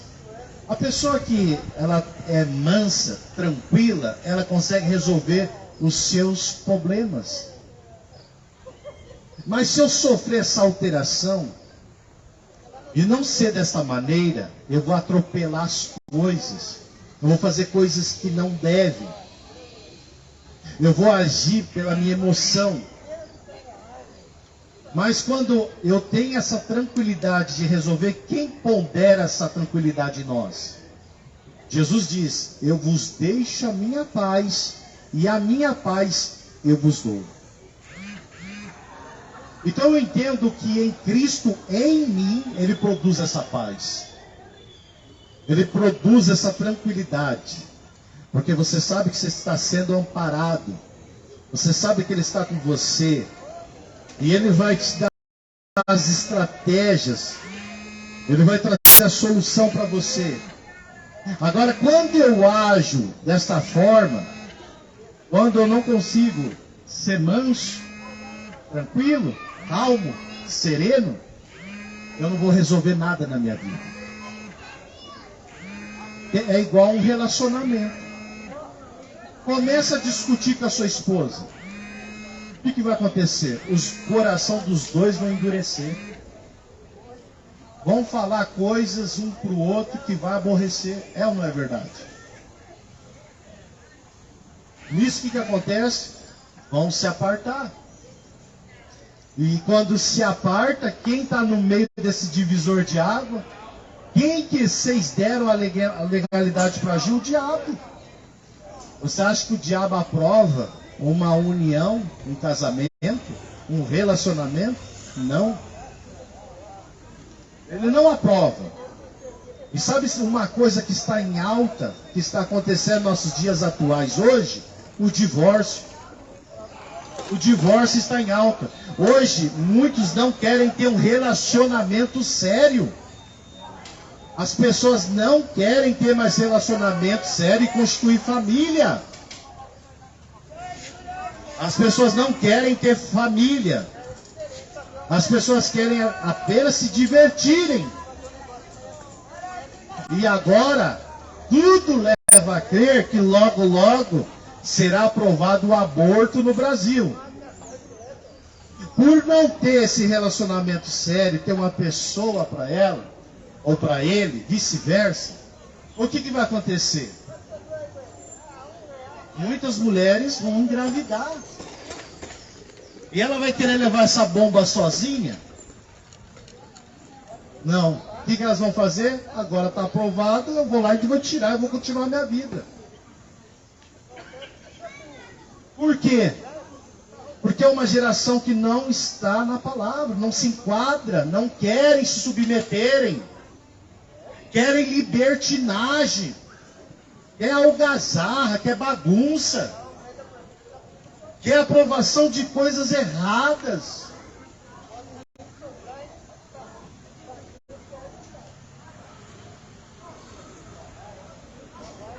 A pessoa que ela é mansa, tranquila, ela consegue resolver os seus problemas. Mas se eu sofrer essa alteração, e não ser dessa maneira, eu vou atropelar as coisas. Eu vou fazer coisas que não devem. Eu vou agir pela minha emoção. Mas quando eu tenho essa tranquilidade de resolver, quem pondera essa tranquilidade em nós? Jesus diz, eu vos deixo a minha paz, e a minha paz eu vos dou. Então eu entendo que em Cristo, em mim, Ele produz essa paz. Ele produz essa tranquilidade. Porque você sabe que você está sendo amparado. Você sabe que Ele está com você. E Ele vai te dar as estratégias. Ele vai trazer a solução para você. Agora, quando eu ajo desta forma, quando eu não consigo ser manso, tranquilo, calmo, sereno, eu não vou resolver nada na minha vida. É igual um relacionamento. Começa a discutir com a sua esposa. O que vai acontecer? O coração dos dois vai endurecer. Vão falar coisas um para o outro que vai aborrecer. É ou não é verdade? Nisso que acontece? Vão se apartar. E quando se aparta, quem está no meio desse divisor de água? Quem que vocês deram a legalidade para agir? O diabo. Você acha que o diabo aprova uma união, um casamento, um relacionamento? Não. Ele não aprova. E sabe uma coisa que está em alta, que está acontecendo nos nossos dias atuais hoje? O divórcio. O divórcio está em alta. Hoje, muitos não querem ter um relacionamento sério. As pessoas não querem ter mais relacionamento sério e constituir família. As pessoas não querem ter família. As pessoas querem apenas se divertirem. E agora, tudo leva a crer que logo, logo será aprovado o aborto no Brasil. Por não ter esse relacionamento sério, ter uma pessoa para ela, ou para ele, vice-versa, o que vai acontecer? Muitas mulheres vão engravidar. E ela vai querer levar essa bomba sozinha? Não. O que elas vão fazer? Agora está aprovado, eu vou lá e vou tirar, eu vou continuar a minha vida. Por quê? Porque é uma geração que não está na palavra, não se enquadra, não querem se submeterem, querem libertinagem, quer algazarra, quer bagunça, quer aprovação de coisas erradas.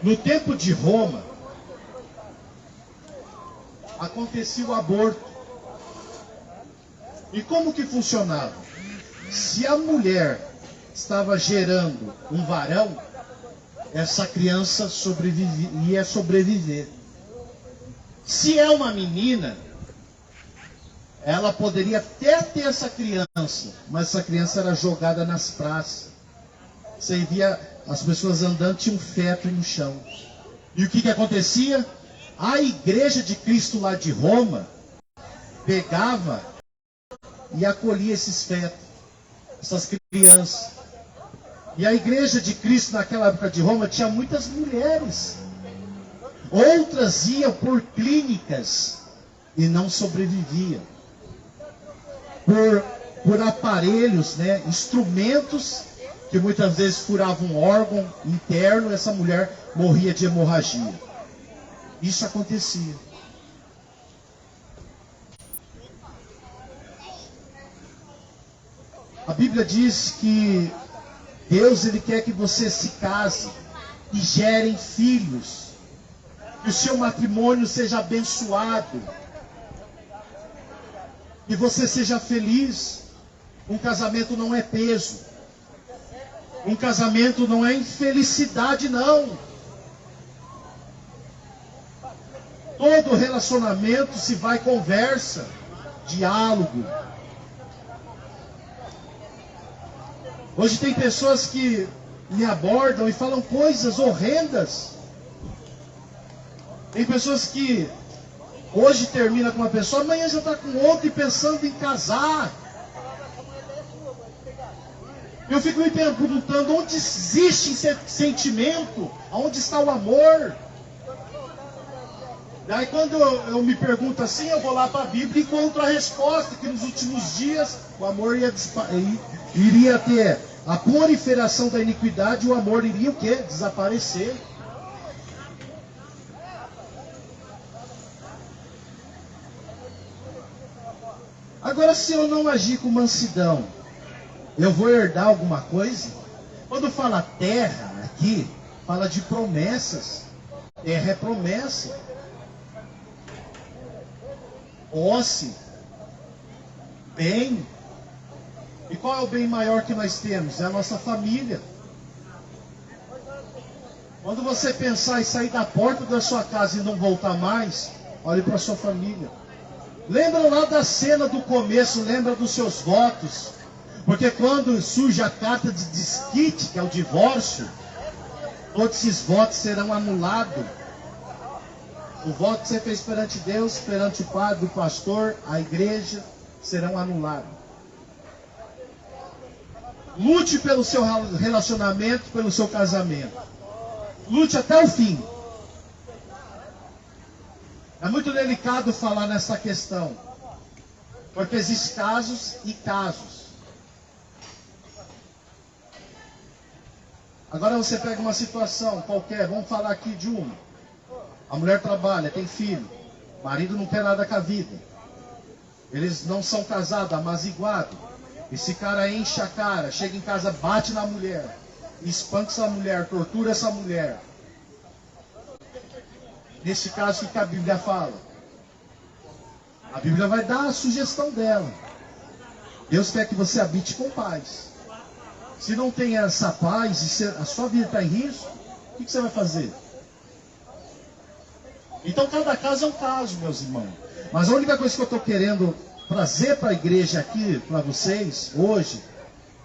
No tempo de Roma, acontecia o aborto. E como que funcionava? Se a mulher estava gerando um varão, essa criança ia sobreviver. Se é uma menina, ela poderia até ter essa criança, mas essa criança era jogada nas praças. Você via as pessoas andando, tinha um feto no chão. E o que acontecia? A igreja de Cristo lá de Roma pegava e acolhia esses fetos, essas crianças. E a igreja de Cristo naquela época de Roma tinha muitas mulheres. Outras iam por clínicas e não sobreviviam. Por aparelhos, né, instrumentos que muitas vezes furavam um órgão interno, essa mulher morria de hemorragia. Isso acontecia. A Bíblia diz que Deus, Ele quer que você se case e gerem filhos, que o seu matrimônio seja abençoado, que você seja feliz. Um casamento não é peso. Um casamento não é infelicidade, não. Todo relacionamento se vai conversa, diálogo. Hoje tem pessoas que me abordam e falam coisas horrendas. Tem pessoas que hoje termina com uma pessoa, amanhã já está com outra e pensando em casar. Eu fico me perguntando, onde existe sentimento? Onde está o amor? Daí quando eu me pergunto assim, eu vou lá para a Bíblia e encontro a resposta, que nos últimos dias o amor iria ter a proliferação da iniquidade, e o amor iria o quê? Desaparecer. Agora, se eu não agir com mansidão, eu vou herdar alguma coisa? Quando fala terra aqui, fala de promessas. Terra é promessa. Posse. Bem. E qual é o bem maior que nós temos? É a nossa família. Quando você pensar em sair da porta da sua casa e não voltar mais, olhe para a sua família. Lembra lá da cena do começo, lembra dos seus votos. Porque quando surge a carta de desquite, que é o divórcio, todos esses votos serão anulados. O voto que você fez perante Deus, perante o padre, o pastor, a igreja, serão anulados. Lute pelo seu relacionamento, pelo seu casamento. Lute até o fim. É muito delicado falar nessa questão. Porque existem casos e casos. Agora você pega uma situação qualquer, vamos falar aqui de uma. A mulher trabalha, tem filho, o marido não quer nada com a vida. Eles não são casados, amaziguados. Esse cara enche a cara, chega em casa, bate na mulher, espanca essa mulher, tortura essa mulher. Nesse caso, o que a Bíblia fala? A Bíblia vai dar a sugestão dela. Deus quer que você habite com paz. Se não tem essa paz e a sua vida está em risco, o que você vai fazer? Então cada caso é um caso, meus irmãos. Mas a única coisa que eu estou querendo trazer para a igreja aqui, para vocês, hoje,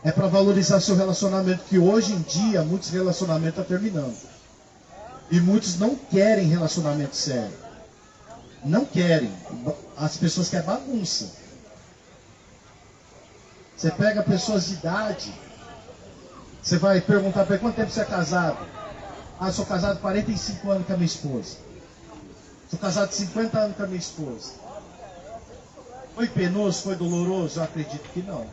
é para valorizar seu relacionamento, que hoje em dia muitos relacionamentos estão terminando. E muitos não querem relacionamento sério. Não querem. As pessoas querem bagunça. Você pega pessoas de idade, você vai perguntar para ele, quanto tempo você é casado? Ah, sou casado há 45 anos com a minha esposa. Sou casado há 50 anos com a minha esposa. Foi penoso, foi doloroso? Eu acredito que não.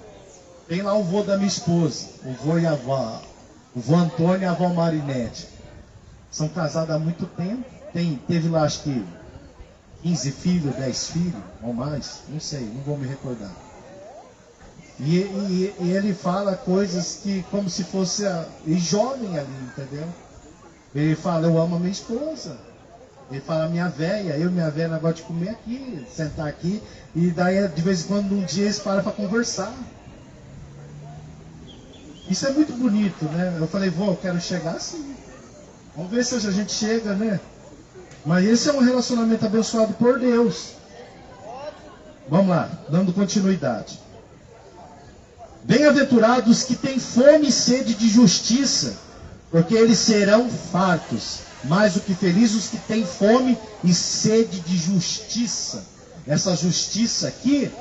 Tem lá o vô da minha esposa, o vô e a avó, o vô Antônio e a avó Marinete. São casados há muito tempo. Teve lá acho que 15 filhos, 10 filhos, ou mais, não sei, não vou me recordar. E ele fala coisas que como se fosse jovem ali, entendeu? Ele fala, eu amo a minha esposa. Ele fala, minha véia, eu e minha véia negócio de comer aqui, sentar aqui. E daí de vez em quando um dia eles param para conversar. Isso é muito bonito, né? Eu falei, vô, eu quero chegar assim. Vamos ver se a gente chega, né? Mas esse é um relacionamento abençoado por Deus. Vamos lá, dando continuidade. Bem-aventurados que têm fome e sede de justiça, porque eles serão fartos. Mais do que felizes os que têm fome e sede de justiça. Essa justiça aqui,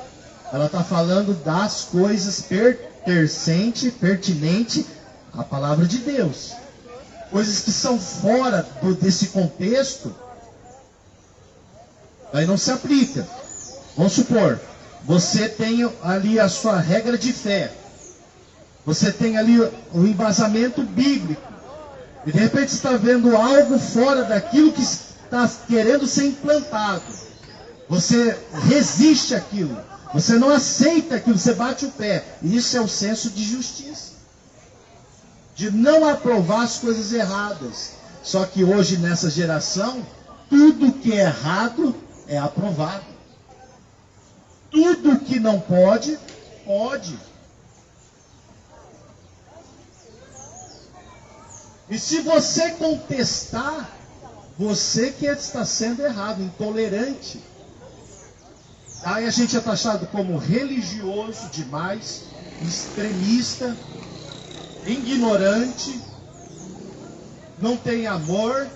ela está falando das coisas pertinente à palavra de Deus. Coisas que são fora desse contexto, aí não se aplica. Vamos supor, você tem ali a sua regra de fé. Você tem ali o embasamento bíblico. E de repente você está vendo algo fora daquilo que está querendo ser implantado. Você resiste àquilo. Você não aceita aquilo, você bate o pé. E isso é o senso de justiça. De não aprovar as coisas erradas. Só que hoje nessa geração, tudo que é errado é aprovado. Tudo que não pode, pode. E se você contestar, você que está sendo errado, intolerante. Aí a gente é taxado como religioso demais, extremista, ignorante, não tem amor,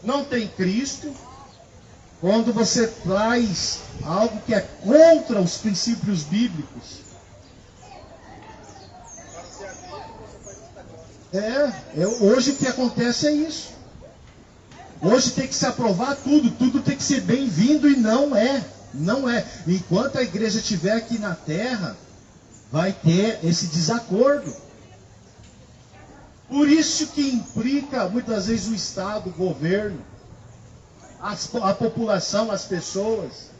não tem Cristo. Quando você traz algo que é contra os princípios bíblicos. Hoje o que acontece é isso. Hoje tem que se aprovar tudo, tudo tem que ser bem-vindo e não é. Não é. Enquanto a igreja estiver aqui na terra, vai ter esse desacordo. Por isso que implica muitas vezes o Estado, o governo, a população, as pessoas.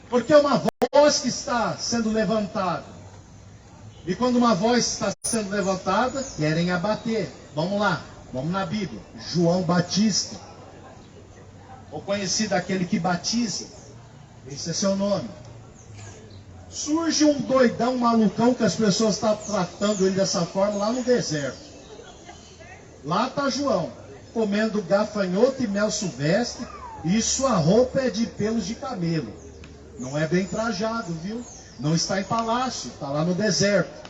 Porque é uma voz que está sendo levantada. E quando uma voz está sendo levantada, querem abater. Vamos lá, vamos na Bíblia. João Batista, ou conhecido aquele que batiza. Esse é seu nome. Surge um doidão, um malucão, que as pessoas estão tratando ele dessa forma lá no deserto. Lá está João, comendo gafanhoto e mel silvestre, e sua roupa é de pelos de camelo. Não é bem trajado, viu? Não está em palácio, está lá no deserto.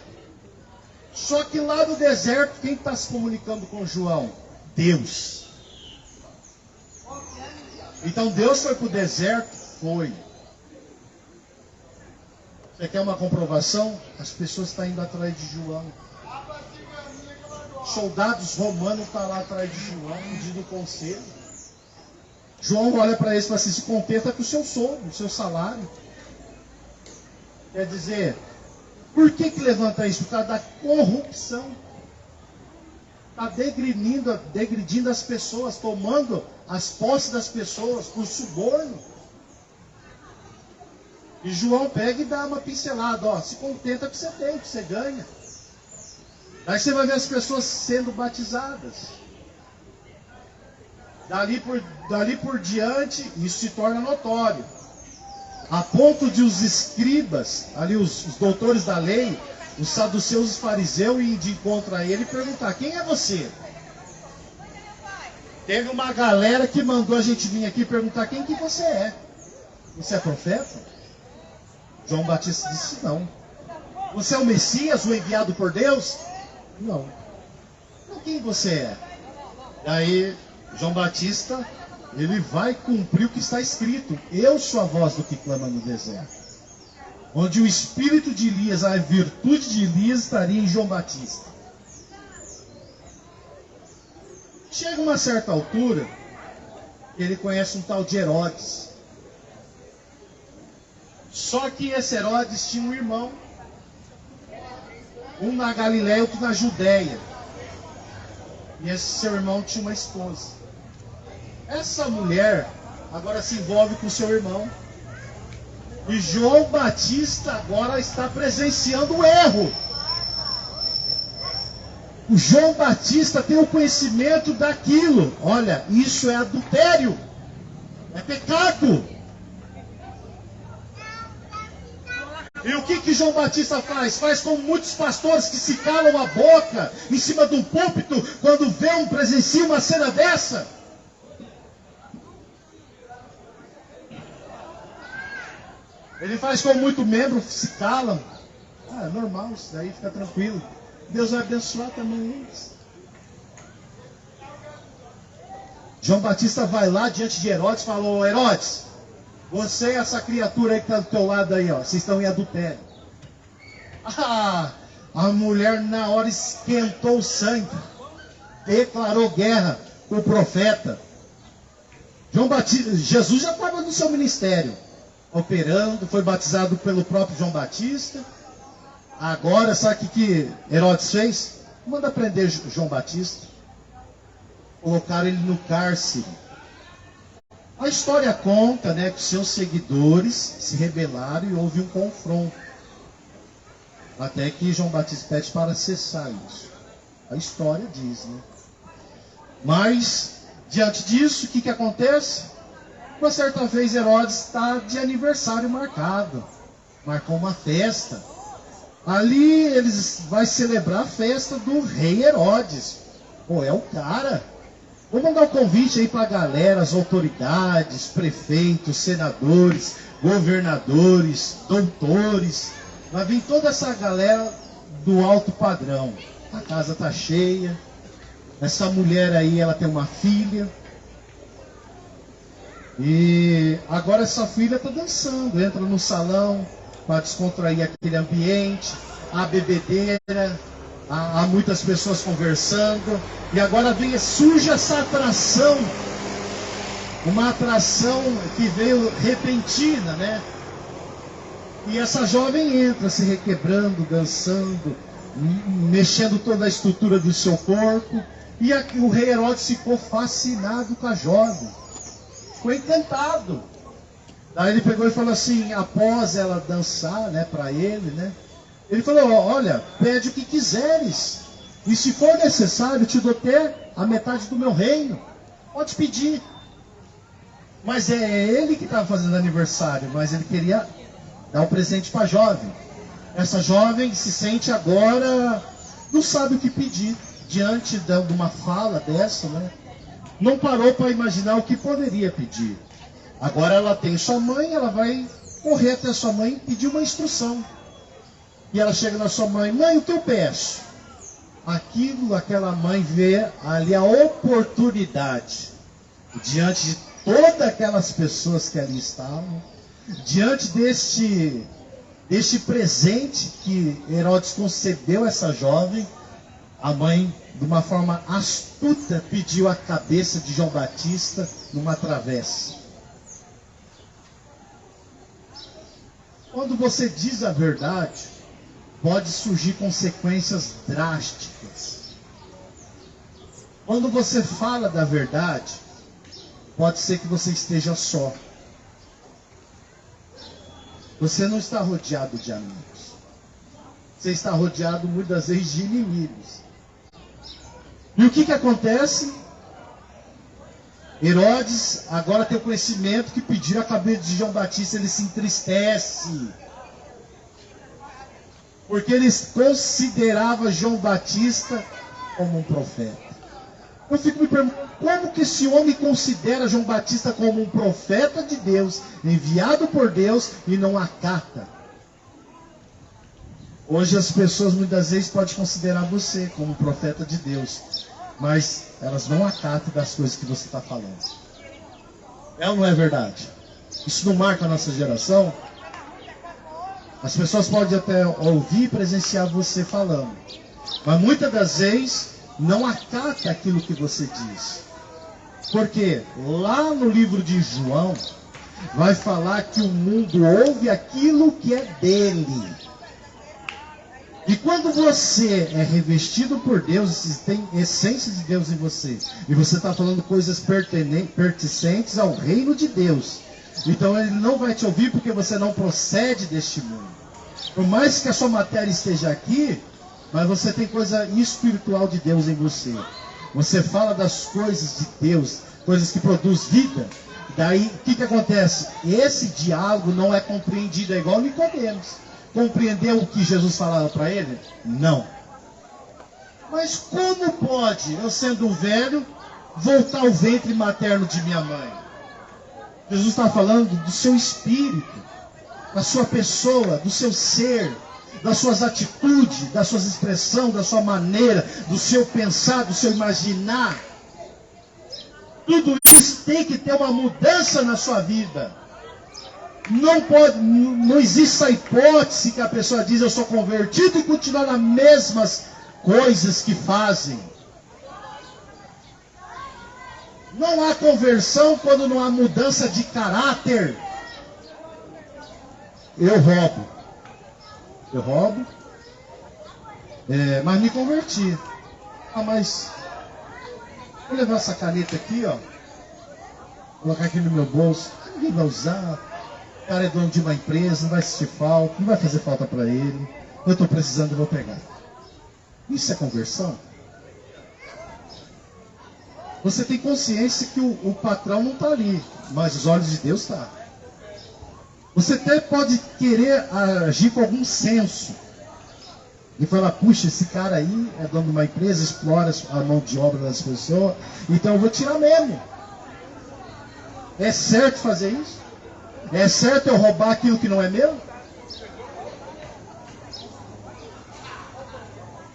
Só que lá no deserto, quem está se comunicando com João? Deus. Então Deus foi para o deserto? Foi. Você quer uma comprovação? As pessoas estão indo atrás de João. Soldados romanos estão lá atrás de João, pedindo conselho. João olha para eles e fala assim: se contenta com o seu soldo, o seu salário. Quer dizer, por que levanta isso? Por causa da corrupção. Está degredindo as pessoas, tomando as posses das pessoas por suborno. E João pega e dá uma pincelada, ó, se contenta com o que você tem, com o que você ganha. Aí você vai ver as pessoas sendo batizadas. Dali por diante, isso se torna notório. A ponto de os escribas, ali os doutores da lei, os saduceus e os fariseus, ir de encontro a ele e perguntar: quem é você? Teve uma galera que mandou a gente vir aqui perguntar: quem que você é? Você é profeta? João Batista disse: não. Você é o Messias, o enviado por Deus? Não. Então quem você é? Daí João Batista, ele vai cumprir o que está escrito: eu sou a voz do que clama no deserto. Onde o espírito de Elias, a virtude de Elias estaria em João Batista. Chega uma certa altura, ele conhece um tal de Herodes. Só que esse Herodes tinha um irmão, um na Galiléia e outro na Judéia. E esse seu irmão tinha uma esposa. Essa mulher agora se envolve com seu irmão. E João Batista agora está presenciando o erro. O João Batista tem o conhecimento daquilo. Olha, isso é adultério. É pecado. E o que João Batista faz? Faz como muitos pastores que se calam a boca em cima de um púlpito quando presencia uma cena dessa. Ele faz como muitos membros se calam. É normal, isso daí, fica tranquilo. Deus vai abençoar também eles. João Batista vai lá diante de Herodes e fala: ô Herodes, você e essa criatura aí que está do teu lado aí, ó, vocês estão em adultério. A mulher na hora esquentou o sangue, declarou guerra com o profeta. Jesus já estava no seu ministério, operando, foi batizado pelo próprio João Batista. Agora, sabe o que Herodes fez? Manda prender João Batista. Colocaram ele no cárcere. A história conta, né, que seus seguidores se rebelaram e houve um confronto. Até que João Batista pede para cessar isso. A história diz, né? Mas, diante disso, o que acontece? Uma certa vez Herodes está de aniversário marcado. Marcou uma festa. Ali eles vão celebrar a festa do rei Herodes. Pô, é o cara. Vou mandar um convite aí para a galera, as autoridades, prefeitos, senadores, governadores, doutores. Vai vir toda essa galera do alto padrão. A casa está cheia. Essa mulher aí, ela tem uma filha. E agora essa filha está dançando. Entra no salão para descontrair aquele ambiente. A bebedeira. Há muitas pessoas conversando. E agora surge essa atração. Uma atração que veio repentina, né? E essa jovem entra se requebrando, dançando, mexendo toda a estrutura do seu corpo. E aqui, o rei Herodes ficou fascinado com a jovem. Ficou encantado. Daí ele pegou e falou assim, após ela dançar, né, para ele, né? Ele falou: olha, pede o que quiseres. E se for necessário, te dou até a metade do meu reino. Pode pedir. Mas é ele que estava fazendo aniversário, mas ele queria dar um presente para a jovem. Essa jovem se sente agora, não sabe o que pedir. Diante de uma fala dessa, né? Não parou para imaginar o que poderia pedir. Agora ela tem sua mãe, ela vai correr até sua mãe e pedir uma instrução. E ela chega na sua mãe: mãe, o que eu peço? Aquela mãe vê ali a oportunidade, diante de todas aquelas pessoas que ali estavam, diante deste presente que Herodes concedeu a essa jovem, A mãe, de uma forma astuta, pediu a cabeça de João Batista numa travessa. Quando você diz a verdade, pode surgir consequências drásticas. Quando você fala da verdade, pode ser que você esteja só. Você não está rodeado de amigos. Você está rodeado muitas vezes de inimigos. E o que acontece? Herodes agora tem o conhecimento que pediram a cabeça de João Batista, ele se entristece. Porque ele considerava João Batista como um profeta. Eu fico me perguntando, como que esse homem considera João Batista como um profeta de Deus, enviado por Deus, e não acata? Hoje as pessoas muitas vezes podem considerar você como um profeta de Deus, mas elas não acatam das coisas que você está falando. É ou não é verdade? Isso não marca a nossa geração? As pessoas podem até ouvir e presenciar você falando, mas muitas das vezes não acata aquilo que você diz. Porque lá no livro de João, vai falar que o mundo ouve aquilo que é dele. E quando você é revestido por Deus, tem essência de Deus em você, e você está falando coisas pertencentes ao reino de Deus, então ele não vai te ouvir porque você não procede deste mundo. Por mais que a sua matéria esteja aqui, mas você tem coisa espiritual de Deus em você. Você fala das coisas de Deus, coisas que produzem vida. Daí, o que acontece? Esse diálogo não é compreendido, é igual Nicodemos. Compreendeu o que Jesus falava para ele? Não. Mas como pode, eu sendo velho, voltar ao ventre materno de minha mãe? Jesus está falando do seu espírito, da sua pessoa, do seu ser, das suas atitudes, das suas expressões, da sua maneira, do seu pensar, do seu imaginar. Tudo isso tem que ter uma mudança na sua vida. Não existe a hipótese que a pessoa diz eu sou convertido e continuar nas mesmas coisas que fazem. Não há conversão quando não há mudança de caráter. Eu roubo, mas me converti. Mas vou levar essa caneta aqui, ó, colocar aqui no meu bolso. Ninguém vai usar. O cara é dono de uma empresa, não vai sentir falta, não vai fazer falta para ele. Eu estou precisando, eu vou pegar. Isso é conversão? Você tem consciência que o patrão não está ali, mas os olhos de Deus estão. Você até pode querer agir com algum senso e falar, puxa, esse cara aí é dono de uma empresa, explora a mão de obra das pessoas, então eu vou tirar mesmo. É certo fazer isso? É certo eu roubar aquilo que não é meu?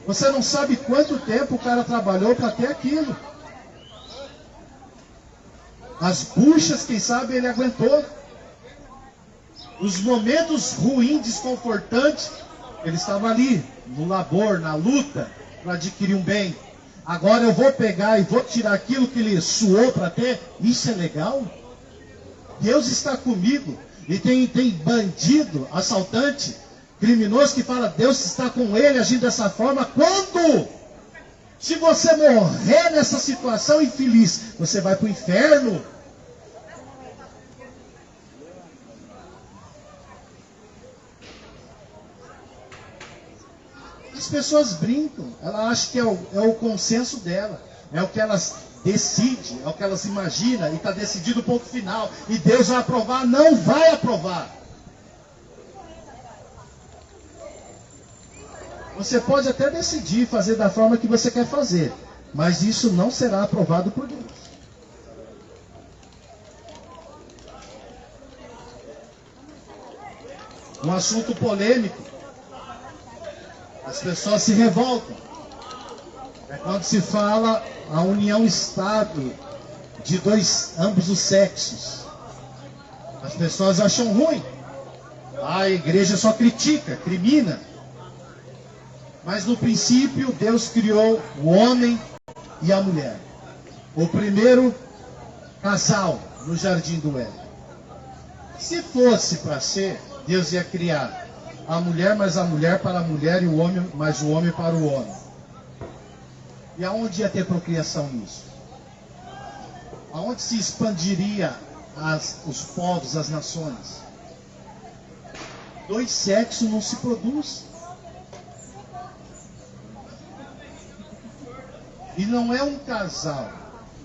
Você não sabe quanto tempo o cara trabalhou para ter aquilo. As buchas, quem sabe, ele aguentou. Os momentos ruins, desconfortantes, ele estava ali, no labor, na luta, para adquirir um bem. Agora eu vou pegar e vou tirar aquilo que ele suou para ter. Isso é legal? Deus está comigo. E tem bandido, assaltante, criminoso que fala, Deus está com ele agindo dessa forma. Quando? Se você morrer nessa situação infeliz, você vai para o inferno. As pessoas brincam, elas acham que é o consenso dela, é o que elas decidem, é o que elas imaginam, e está decidido o ponto final. E Deus vai aprovar? Não vai aprovar. Você pode até decidir fazer da forma que você quer fazer, mas isso não será aprovado por Deus. Um assunto polêmico. As pessoas se revoltam. É quando se fala a união Estado de ambos os sexos. As pessoas acham ruim. A igreja só critica, crimina. Mas no princípio, Deus criou o homem e a mulher. O primeiro casal no jardim do Éden. Se fosse para ser, Deus ia criar a mulher, mas a mulher para a mulher, e o homem, mas o homem para o homem. E aonde ia ter procriação nisso? Aonde se expandiria os povos, as nações? Dois sexos não se produz. E não é um casal.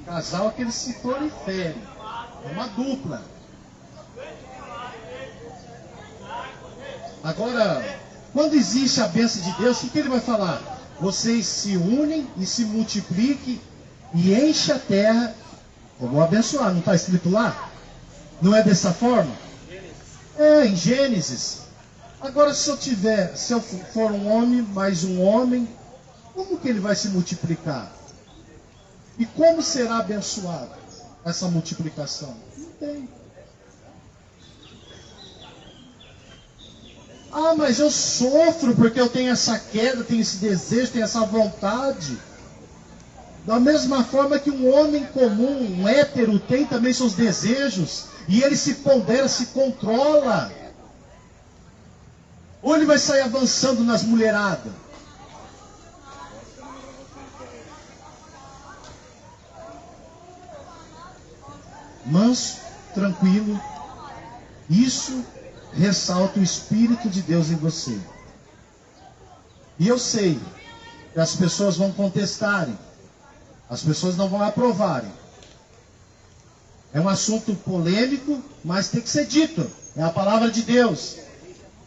Casal é que eles se proliferem. É uma dupla. Agora, quando existe a bênção de Deus, o que ele vai falar? Vocês se unem e se multipliquem e enchem a terra. Eu vou abençoar, não está escrito lá? Não é dessa forma? É, em Gênesis. Agora, se eu for um homem mais um homem, como que ele vai se multiplicar? E como será abençoado essa multiplicação? Não tem. Ah, mas eu sofro porque eu tenho essa queda, tenho esse desejo, tenho essa vontade. Da mesma forma que um homem comum, um hétero, tem também seus desejos. E ele se pondera, se controla. Ou ele vai sair avançando nas mulheradas? Manso, tranquilo. Isso ressalta o Espírito de Deus em você. E eu sei que as pessoas vão contestarem. As pessoas não vão aprovarem. É um assunto polêmico, mas tem que ser dito. É a palavra de Deus.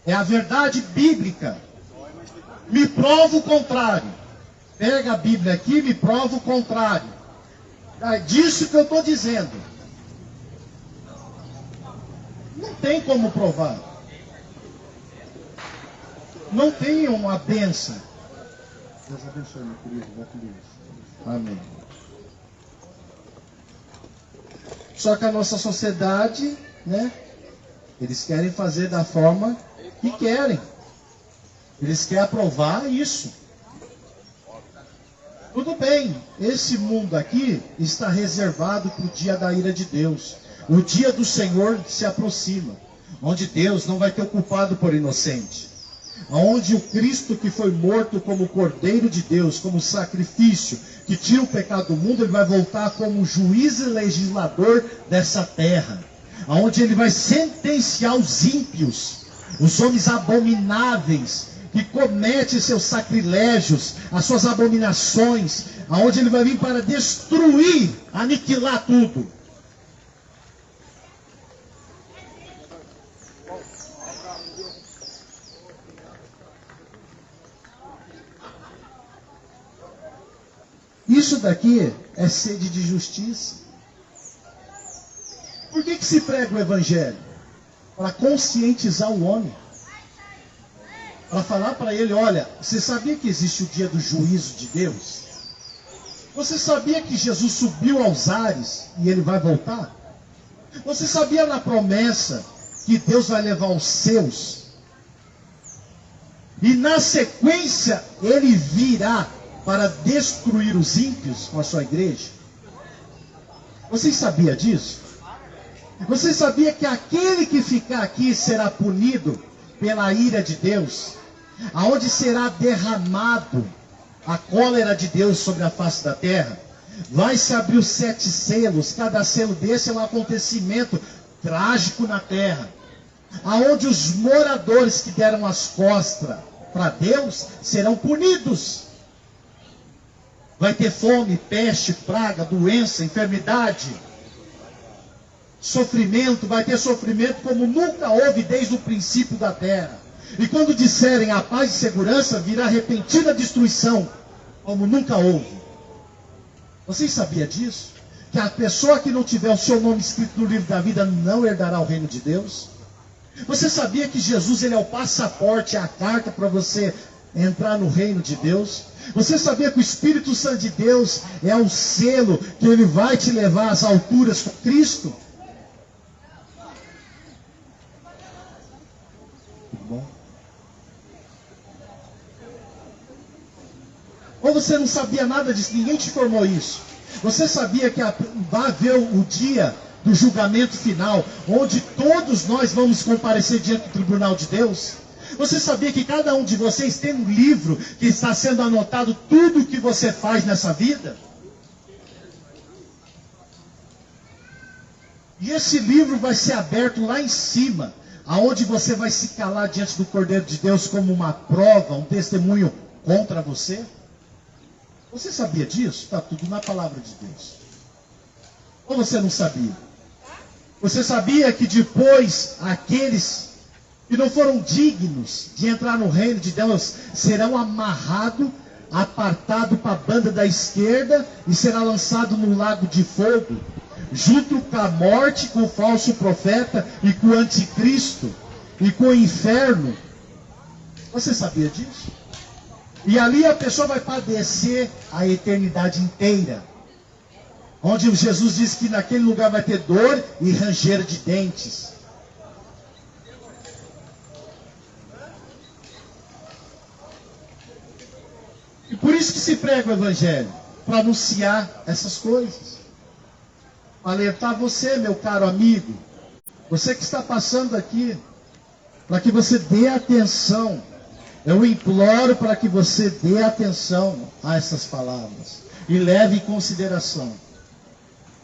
É a verdade bíblica. Me prova o contrário. Pega a Bíblia aqui e me prova o contrário. É disso que eu estou dizendo. Não tem como provar. Não tem uma bênção. Deus abençoe, meu querido. Vai com Deus. Amém. Só que a nossa sociedade, né? Eles querem fazer da forma que querem. Eles querem aprovar isso. Tudo bem, esse mundo aqui está reservado para o dia da ira de Deus. O dia do Senhor se aproxima, onde Deus não vai ter o culpado por inocente. Onde o Cristo que foi morto como Cordeiro de Deus, como sacrifício, que tira o pecado do mundo, ele vai voltar como juiz e legislador dessa terra. Onde ele vai sentenciar os ímpios, os homens abomináveis, que cometem seus sacrilégios, as suas abominações, aonde ele vai vir para destruir, aniquilar tudo. Isso daqui é sede de justiça. Por que se prega o Evangelho? Para conscientizar o homem. Para falar para ele, olha, você sabia que existe o dia do juízo de Deus? Você sabia que Jesus subiu aos ares e ele vai voltar? Você sabia na promessa que Deus vai levar os seus? E na sequência ele virá para destruir os ímpios com a sua igreja? Vocês sabiam disso? Você sabia que aquele que ficar aqui será punido pela ira de Deus? Aonde será derramado a cólera de Deus sobre a face da terra? Vai se abrir os 7 selos. Cada selo desse é um acontecimento trágico na terra. Aonde os moradores que deram as costas para Deus serão punidos. Vai ter fome, peste, praga, doença, enfermidade, sofrimento. Vai ter sofrimento como nunca houve desde o princípio da terra. E quando disserem a paz e segurança, virá repentina destruição, como nunca houve. Vocês sabiam disso? Que a pessoa que não tiver o seu nome escrito no livro da vida não herdará o reino de Deus? Você sabia que Jesus ele é o passaporte, a carta para você entrar no reino de Deus? Você sabia que o Espírito Santo de Deus é o selo que ele vai te levar às alturas com Cristo? Tudo bom? você não sabia nada disso, ninguém te informou isso. Você sabia que vai haver o dia do julgamento final, onde todos nós vamos comparecer diante do tribunal de Deus? Você sabia que cada um de vocês tem um livro que está sendo anotado tudo o que você faz nessa vida? E esse livro vai ser aberto lá em cima, aonde você vai se calar diante do Cordeiro de Deus como uma prova, um testemunho contra você? Você sabia disso? Está tudo na palavra de Deus. Ou você não sabia? Você sabia que depois aqueles que não foram dignos de entrar no reino de Deus serão amarrados, apartados para a banda da esquerda e será lançado no lago de fogo, junto com a morte, com o falso profeta e com o anticristo e com o inferno? Você sabia disso? E ali a pessoa vai padecer a eternidade inteira, onde Jesus diz que naquele lugar vai ter dor e ranger de dentes. E por isso que se prega o Evangelho, para anunciar essas coisas. Alertar você, meu caro amigo, você que está passando aqui, para que você dê atenção. Eu imploro para que você dê atenção a essas palavras e leve em consideração.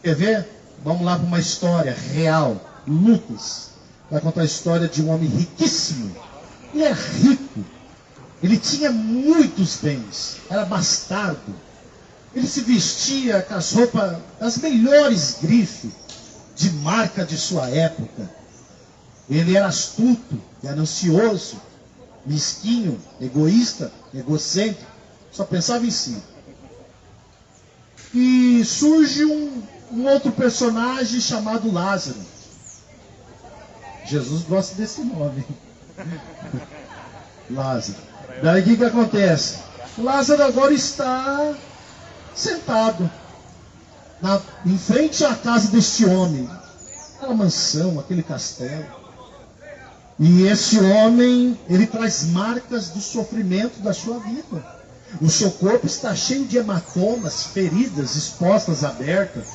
Quer ver? Vamos lá para uma história real. Lucas vai contar a história de um homem riquíssimo. Ele é rico. Ele tinha muitos bens. Era bastardo. Ele se vestia com as roupas, as melhores grifes de marca de sua época. Ele era astuto, ganancioso, mesquinho, egoísta, egocêntrico. Só pensava em si. E surge um outro personagem chamado Lázaro. Jesus gosta desse nome. Lázaro. Daí o que acontece? Lázaro agora está sentado em frente à casa deste homem. Aquela mansão, aquele castelo. E esse homem, ele traz marcas do sofrimento da sua vida. O seu corpo está cheio de hematomas, feridas expostas, abertas,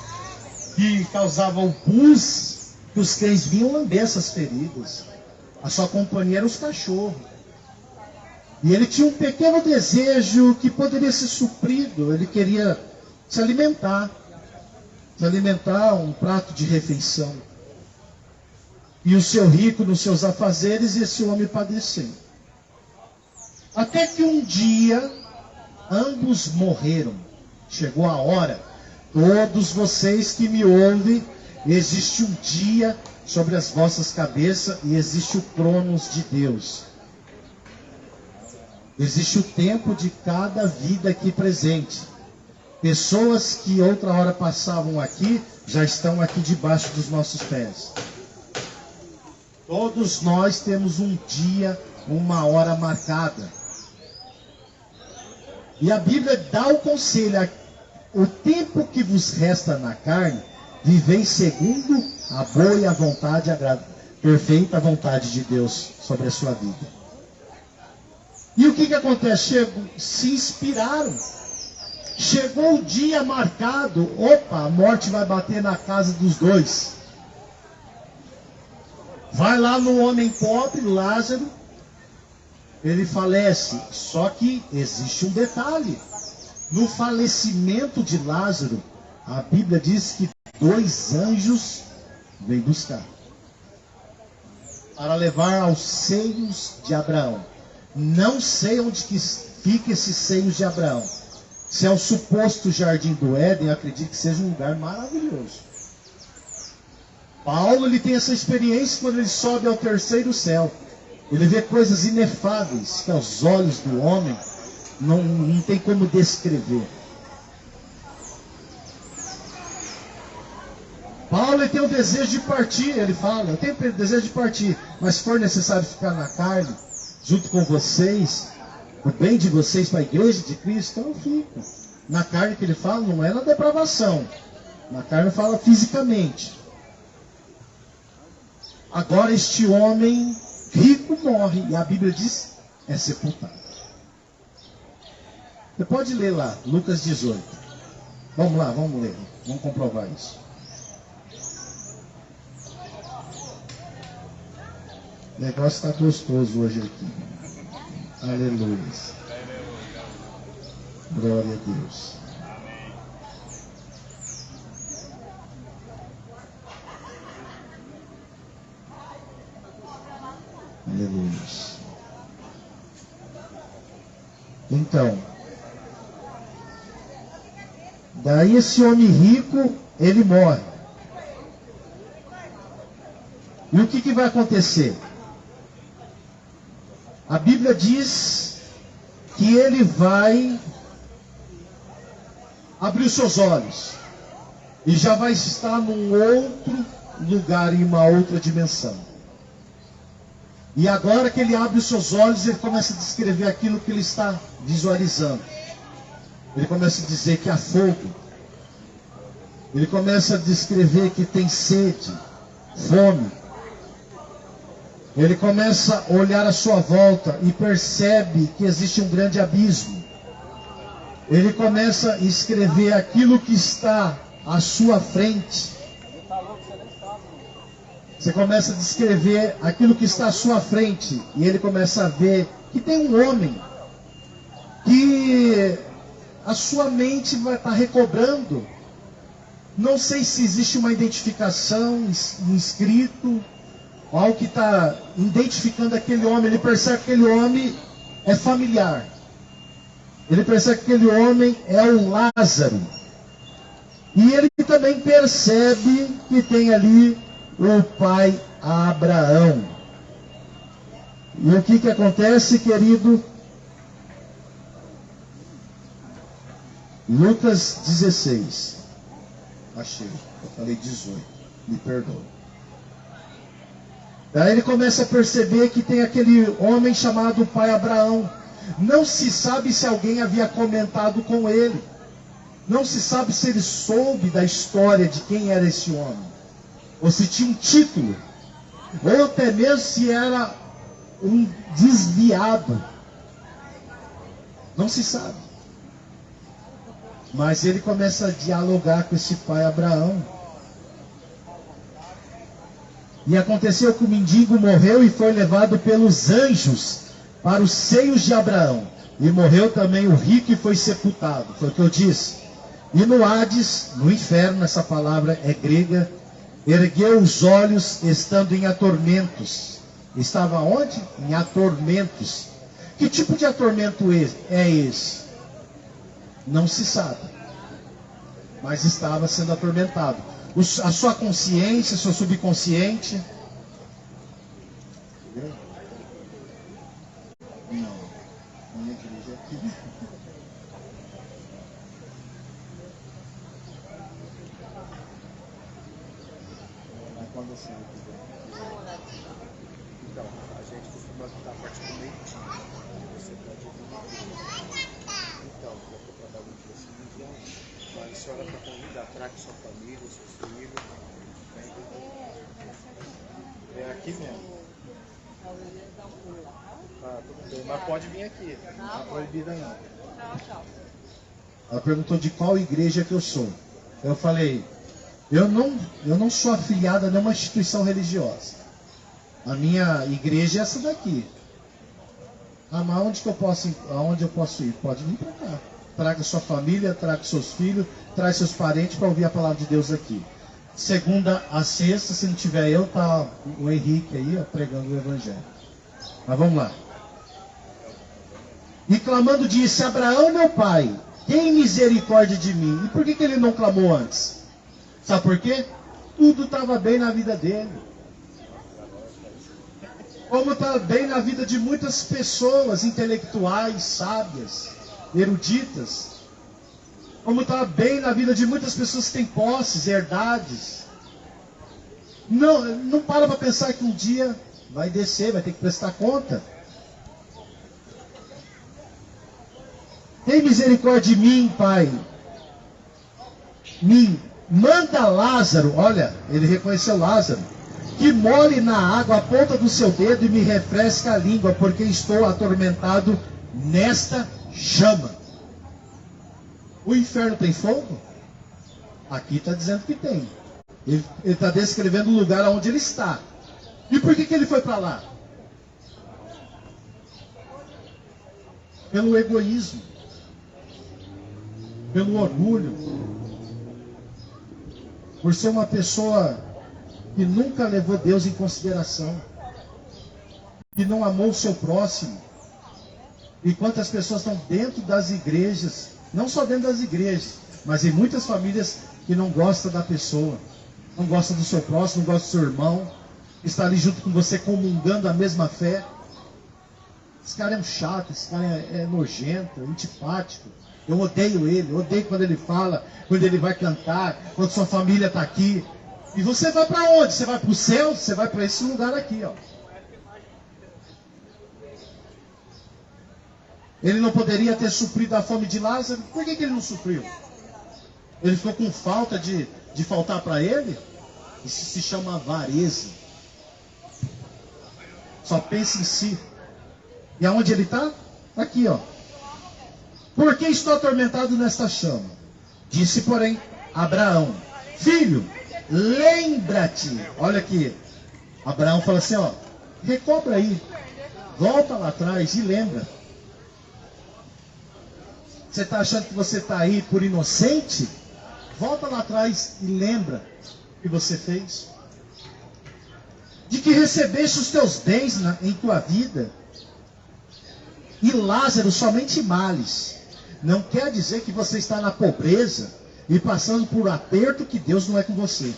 que causavam pus, que os cães vinham lamber essas feridas. A sua companhia era os cachorros. E ele tinha um pequeno desejo que poderia ser suprido. Ele queria se alimentar, um prato de refeição. E o seu rico nos seus afazeres, e esse homem padecendo. Até que um dia, ambos morreram. Chegou a hora. Todos vocês que me ouvem, existe um dia sobre as vossas cabeças e existe o Cronos de Deus. Existe o tempo de cada vida aqui presente. Pessoas que outra hora passavam aqui, já estão aqui debaixo dos nossos pés. Todos nós temos um dia, uma hora marcada. E a Bíblia dá o conselho: o tempo que vos resta na carne, vivei segundo a boa e a vontade, perfeita vontade de Deus sobre a sua vida. E o que acontece? Se inspiraram. Chegou o dia marcado. Opa, a morte vai bater na casa dos dois. Vai lá no homem pobre, Lázaro. Ele falece. Só que existe um detalhe. No falecimento de Lázaro, a Bíblia diz que 2 anjos vêm buscar para levar aos seios de Abraão. Não sei onde que fica esses seios de Abraão. Se é o suposto jardim do Éden, eu acredito que seja um lugar maravilhoso. Paulo, ele tem essa experiência quando ele sobe ao 3º céu. Ele vê coisas inefáveis que aos olhos do homem não tem como descrever. Paulo, ele tem o desejo de partir. Ele fala: eu tenho o desejo de partir, mas se for necessário ficar na carne, junto com vocês, o bem de vocês para a igreja de Cristo, então eu fico. Na carne que ele fala, não é na depravação. Na carne fala fisicamente. Agora este homem rico morre, e a Bíblia diz, é sepultado. Você pode ler lá, Lucas 18. Vamos lá, vamos ler. Vamos comprovar isso. O negócio está gostoso hoje aqui. Aleluia. Glória a Deus. Aleluia. Então, daí esse homem rico, ele morre. E o que vai acontecer? A Bíblia diz que ele vai abrir os seus olhos e já vai estar num outro lugar, em uma outra dimensão. E agora que ele abre os seus olhos, ele começa a descrever aquilo que ele está visualizando. Ele começa a dizer que há fogo. Ele começa a descrever que tem sede, fome. Ele começa a olhar à sua volta e percebe que existe um grande abismo. Ele começa a escrever aquilo que está à sua frente. Você começa a descrever aquilo que está à sua frente. E ele começa a ver que tem um homem que a sua mente vai estar recobrando. Não sei se existe uma identificação, um escrito, algo que está identificando aquele homem. Ele percebe que aquele homem é familiar. Ele percebe que aquele homem é o Lázaro. E ele também percebe que tem ali o pai Abraão. E o que acontece, querido? Lucas 16. Achei, eu falei 18. Me perdoe. Daí ele começa a perceber que tem aquele homem chamado pai Abraão. Não se sabe se alguém havia comentado com ele. Não se sabe se ele soube da história de quem era esse homem. Ou se tinha um título. Ou até mesmo se era um desviado. Não se sabe. Mas ele começa a dialogar com esse pai Abraão. E aconteceu que o mendigo morreu e foi levado pelos anjos para os seios de Abraão. E morreu também o rico e foi sepultado. Foi o que eu disse. E no Hades, no inferno, essa palavra é grega, ergueu os olhos estando em atormentos. Estava onde? Em atormentos. Que tipo de atormento é esse? Não se sabe. Mas estava sendo atormentado. A sua consciência, seu subconsciente. Não, minha igreja aqui. Mas quando assim, então, a gente costuma estar a partir do meio-dia. Você pode vir. Então, eu vou trabalhar no dia seguinte. Mas a senhora está convidada, traga sua família, seus filhos. É aqui mesmo. Ah, tudo bem, mas pode vir aqui. Não está proibida não. Ela perguntou de qual igreja que eu sou. Eu falei, eu não sou afiliado a nenhuma instituição religiosa. A minha igreja é essa daqui. Ah, mas aonde eu posso ir? Pode vir para cá. Traga sua família, traga seus filhos, traz seus parentes para ouvir a palavra de Deus aqui. Segunda a sexta, se não tiver eu, tá o Henrique aí, ó, pregando o evangelho. Mas vamos lá. E clamando disse, Abraão meu pai, tem misericórdia de mim. E por que ele não clamou antes? Sabe por quê? Tudo estava bem na vida dele. Como está bem na vida de muitas pessoas intelectuais, sábias, eruditas. Como está bem na vida de muitas pessoas que têm posses, herdades. Não para pensar que um dia vai descer, vai ter que prestar conta. Tem misericórdia de mim, Pai. Manda Lázaro, olha, ele reconheceu Lázaro, que molhe na água a ponta do seu dedo e me refresque a língua, porque estou atormentado nesta chama. O inferno tem fogo? Aqui está dizendo que tem. Ele está descrevendo o lugar onde ele está. E por que ele foi para lá? Pelo egoísmo, pelo orgulho, por ser uma pessoa que nunca levou Deus em consideração, que não amou o seu próximo. E quantas pessoas estão dentro das igrejas, não só dentro das igrejas, mas em muitas famílias que não gostam da pessoa, não gostam do seu próximo, não gostam do seu irmão, está ali junto com você comungando a mesma fé. Esse cara é um chato, esse cara é nojento, antipático. Eu odeio ele, odeio quando ele fala, quando ele vai cantar, quando sua família está aqui. E você vai para onde? Você vai para o céu? Você vai para esse lugar aqui, ó. Ele não poderia ter suprido a fome de Lázaro? Por que ele não supriu? Ele ficou com falta de faltar para ele? Isso se chama avareza. Só pensa em si. E aonde ele está? Aqui, ó. Por que estou atormentado nesta chama? Disse, porém, Abraão: filho, lembra-te. Olha aqui. Abraão fala assim, ó. Recobra aí. Volta lá atrás e lembra. Você está achando que você está aí por inocente? Volta lá atrás e lembra o que você fez. De que recebeste os teus bens em tua vida. E Lázaro somente males. Não quer dizer que você está na pobreza e passando por aperto que Deus não é com você.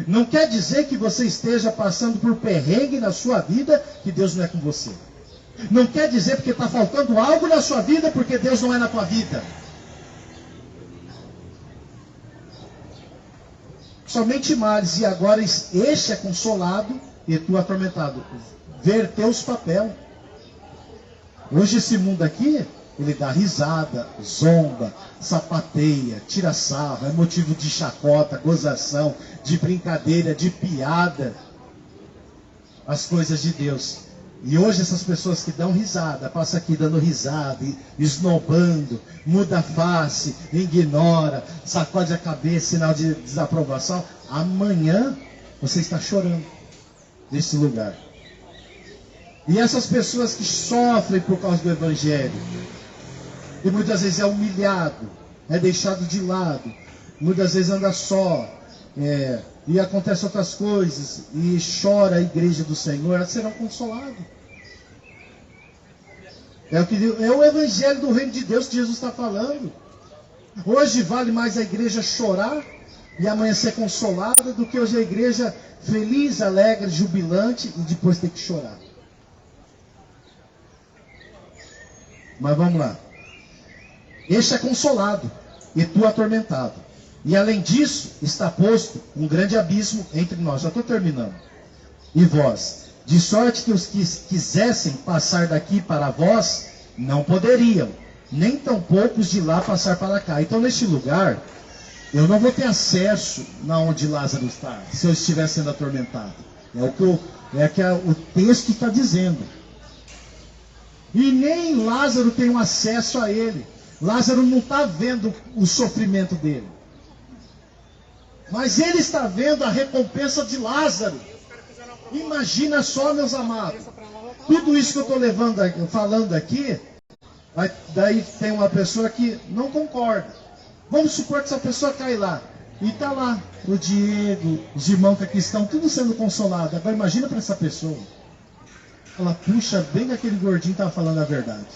Não quer dizer que você esteja passando por perrengue na sua vida que Deus não é com você. Não quer dizer porque está faltando algo na sua vida porque Deus não é na tua vida. Somente males, e agora este é consolado e tu atormentado. Verteu os papel. Hoje esse mundo aqui, ele dá risada, zomba, sapateia, tira sarro, é motivo de chacota, gozação, de brincadeira, de piada. As coisas de Deus. E hoje essas pessoas que dão risada, passam aqui dando risada, esnobando, muda a face, ignora, sacode a cabeça, sinal de desaprovação. Amanhã você está chorando nesse lugar. E essas pessoas que sofrem por causa do Evangelho, e muitas vezes é humilhado, é deixado de lado, muitas vezes anda só, e acontecem outras coisas, e chora a igreja do Senhor, elas serão consoladas. É o Evangelho do Reino de Deus que Jesus está falando. Hoje vale mais a igreja chorar e amanhã ser consolada do que hoje a igreja feliz, alegre, jubilante e depois ter que chorar. Mas vamos lá. Este é consolado e tu atormentado. E além disso, está posto um grande abismo entre nós. Já estou terminando. E vós, de sorte que os que quisessem passar daqui para vós, não poderiam, nem tampouco os de lá passar para cá. Então, neste lugar, eu não vou ter acesso na onde Lázaro está, se eu estiver sendo atormentado. É o texto está dizendo. E nem Lázaro tem um acesso a ele. Lázaro não está vendo o sofrimento dele. Mas ele está vendo a recompensa de Lázaro. Imagina só, meus amados. Tudo isso que eu estou falando aqui, daí tem uma pessoa que não concorda. Vamos supor que essa pessoa cai lá. E está lá o Diego, os irmãos que aqui estão, tudo sendo consolado. Agora imagina para essa pessoa. Ela puxa, bem que aquele gordinho estava falando a verdade.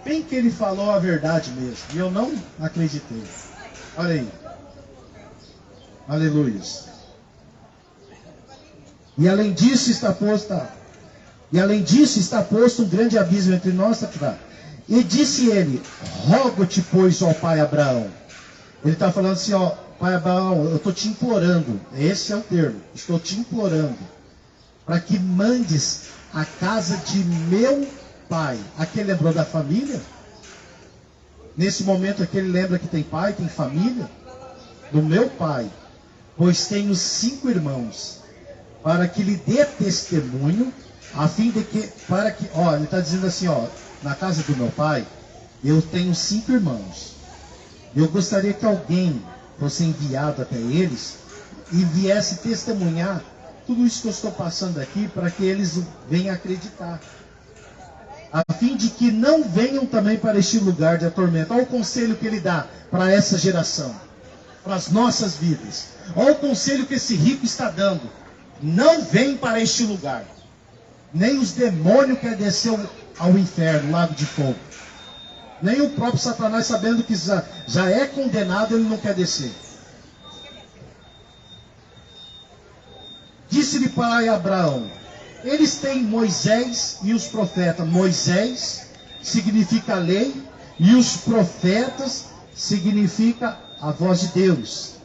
Bem que ele falou a verdade mesmo. E eu não acreditei. Olha aí. Aleluia. E além disso está posto um grande abismo entre nós. E disse ele: rogo-te, pois, ó pai Abraão. Ele está falando assim, ó, pai Abraão, eu estou te implorando. Esse é o termo. Estou te implorando para que mandes a casa de meu pai. Aqui ele lembrou da família? Nesse momento aqui ele lembra que tem pai, tem família? Do meu pai. Pois tenho 5 irmãos, para que lhe dê testemunho, a fim de que, ele está dizendo assim, ó, na casa do meu pai, eu tenho 5 irmãos. Eu gostaria que alguém fosse enviado até eles e viesse testemunhar tudo isso que eu estou passando aqui, para que eles venham acreditar, a fim de que não venham também para este lugar de atormento. Olha o conselho que ele dá para essa geração, para as nossas vidas. Olha o conselho que esse rico está dando: não vem para este lugar. Nem os demônios querem descer ao inferno, lago de fogo. Nem o próprio Satanás, sabendo que já é condenado, ele não quer descer. Disse-lhe pai Abraão: eles têm Moisés e os profetas. Moisés significa a lei, e os profetas significa a voz de Deus,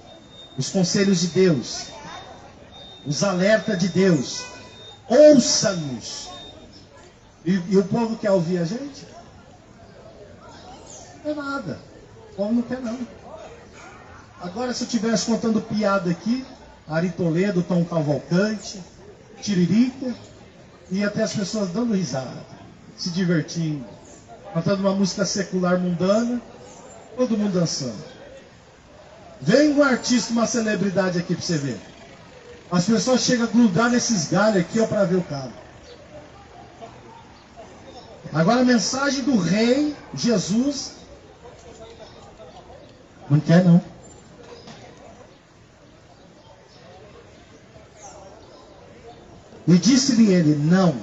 os conselhos de Deus, os alertas de Deus. Ouça-nos. E o povo quer ouvir a gente? Não é nada. O povo não quer, não. Agora, se eu estivesse contando piada aqui, Ari Toledo, Tom Cavalcante, Tiririca, e até as pessoas dando risada, se divertindo, cantando uma música secular mundana, todo mundo dançando. Vem um artista, uma celebridade aqui para você ver. As pessoas chegam a grudar nesses galhos aqui, ó, para ver o cara. Agora a mensagem do rei Jesus não quer, não. E disse-lhe ele: não,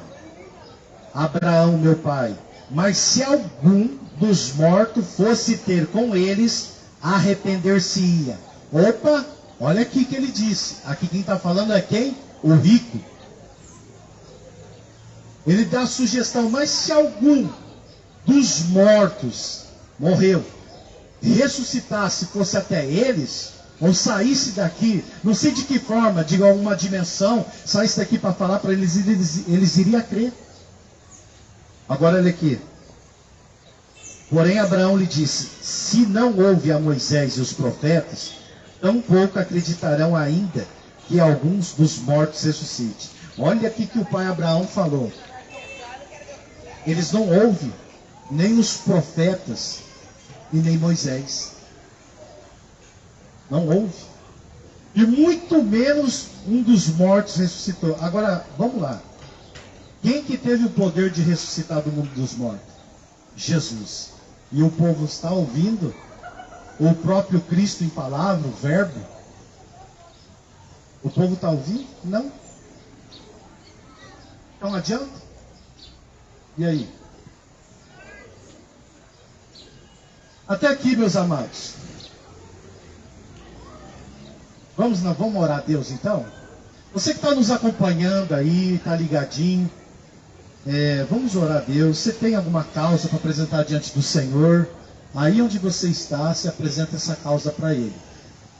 Abraão, meu pai, mas se algum dos mortos fosse ter com eles, arrepender-se-ia. Opa, olha aqui que ele disse. Aqui quem está falando é quem? O rico. Ele dá a sugestão: mas se algum dos mortos morreu, ressuscitasse, fosse até eles, ou saísse daqui, não sei de que forma, de alguma dimensão, saísse daqui para falar para eles, eles iriam crer. Agora olha aqui. Porém Abraão lhe disse: se não houve a Moisés e os profetas, tampouco acreditarão ainda que alguns dos mortos ressuscite. Olha aqui que o pai Abraão falou. Eles não ouvem nem os profetas e nem Moisés. Não houve. E muito menos um dos mortos ressuscitou. Agora, vamos lá. Quem que teve o poder de ressuscitar do mundo dos mortos? Jesus. E o povo está ouvindo o próprio Cristo em palavra, o verbo? O povo está ouvindo? Não. Então adianta? E aí? Até aqui, meus amados. Vamos orar a Deus então? Você que está nos acompanhando aí, está ligadinho, vamos orar a Deus. Você tem alguma causa para apresentar diante do Senhor? Aí onde você está, se apresenta essa causa para Ele.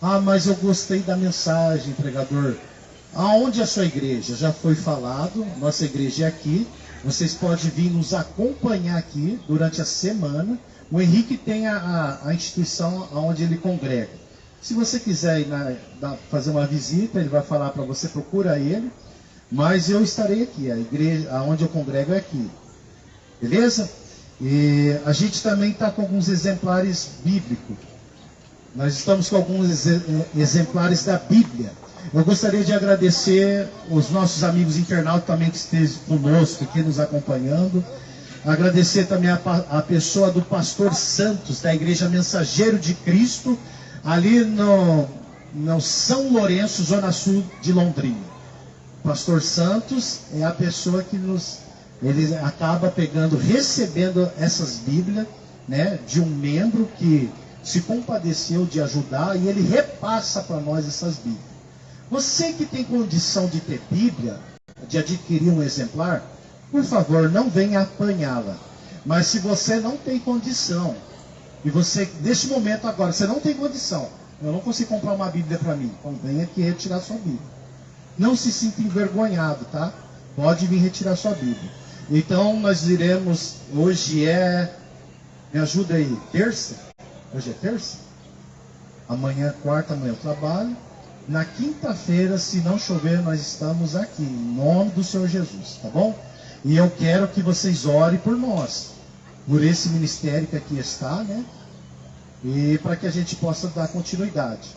Ah, mas eu gostei da mensagem, pregador. Aonde é a sua igreja? Já foi falado, nossa igreja é aqui. Vocês podem vir nos acompanhar aqui durante a semana. O Henrique tem a instituição onde ele congrega. Se você quiser ir fazer uma visita, ele vai falar para você, procura ele. Mas eu estarei aqui, a igreja, onde eu congrego é aqui. Beleza? E a gente também está com alguns exemplares bíblicos. Nós estamos com alguns exemplares da Bíblia. Eu gostaria de agradecer os nossos amigos internautas também que estejam conosco aqui nos acompanhando. Agradecer também a pessoa do pastor Santos, da Igreja Mensageiro de Cristo, ali no São Lourenço, Zona Sul de Londrina. O pastor Santos é a pessoa que ele acaba recebendo essas Bíblias, né, de um membro que se compadeceu de ajudar, e ele repassa para nós essas Bíblias. Você que tem condição de ter Bíblia, de adquirir um exemplar, por favor, não venha apanhá-la. Mas se você não tem condição, e você, neste momento agora, você não tem condição, eu não consigo comprar uma Bíblia para mim, então venha aqui retirar sua Bíblia. Não se sinta envergonhado, tá? Pode vir retirar sua Bíblia. Então nós iremos, hoje me ajuda aí, terça? Hoje é terça? Amanhã é quarta, amanhã eu trabalho. Na quinta-feira, se não chover, nós estamos aqui, em nome do Senhor Jesus, tá bom? E eu quero que vocês orem por nós. por esse ministério que aqui está, né? E para que a gente possa dar continuidade.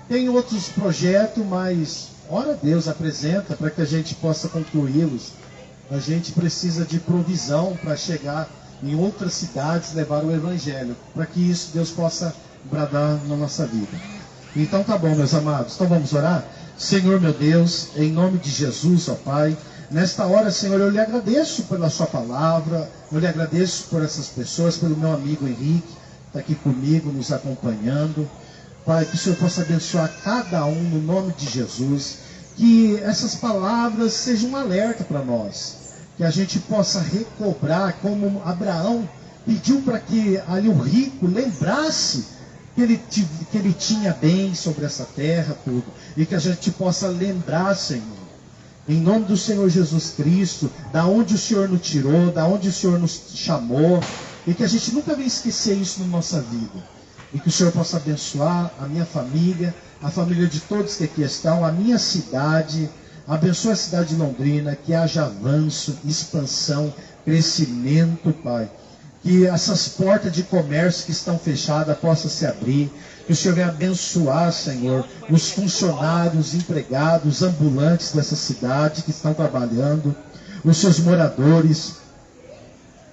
Tem outros projetos, mas ora Deus apresenta para que a gente possa concluí-los. A gente precisa de provisão para chegar em outras cidades, levar o Evangelho, para que isso Deus possa bradar na nossa vida. Então tá bom, meus amados, então vamos orar? Senhor meu Deus, em nome de Jesus, ó Pai, nesta hora, Senhor, eu lhe agradeço pela sua palavra, eu lhe agradeço por essas pessoas, pelo meu amigo Henrique, que está aqui comigo, nos acompanhando. Pai, que o Senhor possa abençoar cada um no nome de Jesus, que essas palavras sejam um alerta para nós, que a gente possa recobrar, como Abraão pediu para que ali o rico lembrasse que ele tinha bens sobre essa terra, tudo, e que a gente possa lembrar, Senhor, em nome do Senhor Jesus Cristo, da onde o Senhor nos tirou, da onde o Senhor nos chamou, e que a gente nunca venha esquecer isso na nossa vida. E que o Senhor possa abençoar a minha família, a família de todos que aqui estão, a minha cidade, abençoa a cidade de Londrina, que haja avanço, expansão, crescimento, Pai. Que essas portas de comércio que estão fechadas possam se abrir. Que o Senhor venha abençoar, Senhor, os funcionários, empregados, ambulantes dessa cidade que estão trabalhando, os seus moradores.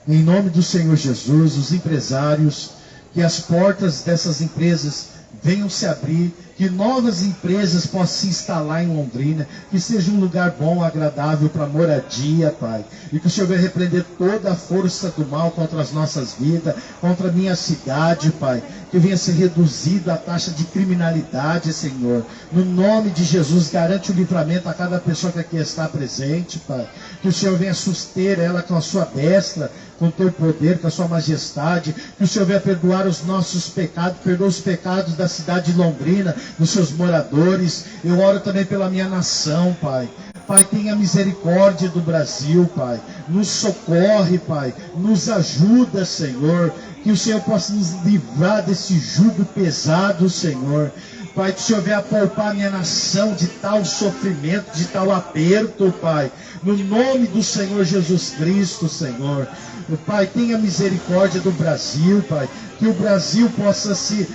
Em nome do Senhor Jesus, os empresários, que as portas dessas empresas venham se abrir, que novas empresas possam se instalar em Londrina, que seja um lugar bom, agradável para moradia, Pai. E que o Senhor venha repreender toda a força do mal contra as nossas vidas, contra a minha cidade, Pai. Que venha ser reduzida a taxa de criminalidade, Senhor. No nome de Jesus, garante o livramento a cada pessoa que aqui está presente, Pai. Que o Senhor venha suster ela com a sua destra, com o teu poder, com a sua majestade. Que o Senhor venha perdoar os nossos pecados, perdoa os pecados da cidade de Londrina, dos seus moradores. Eu oro também pela minha nação, Pai. Pai, tenha misericórdia do Brasil, Pai. Nos socorre, Pai. Nos ajuda, Senhor. Que o Senhor possa nos livrar desse jugo pesado, Senhor. Pai, que o Senhor venha poupar a minha nação de tal sofrimento, de tal aperto, Pai. No nome do Senhor Jesus Cristo, Senhor. Pai, tenha misericórdia do Brasil, Pai. Que o Brasil possa se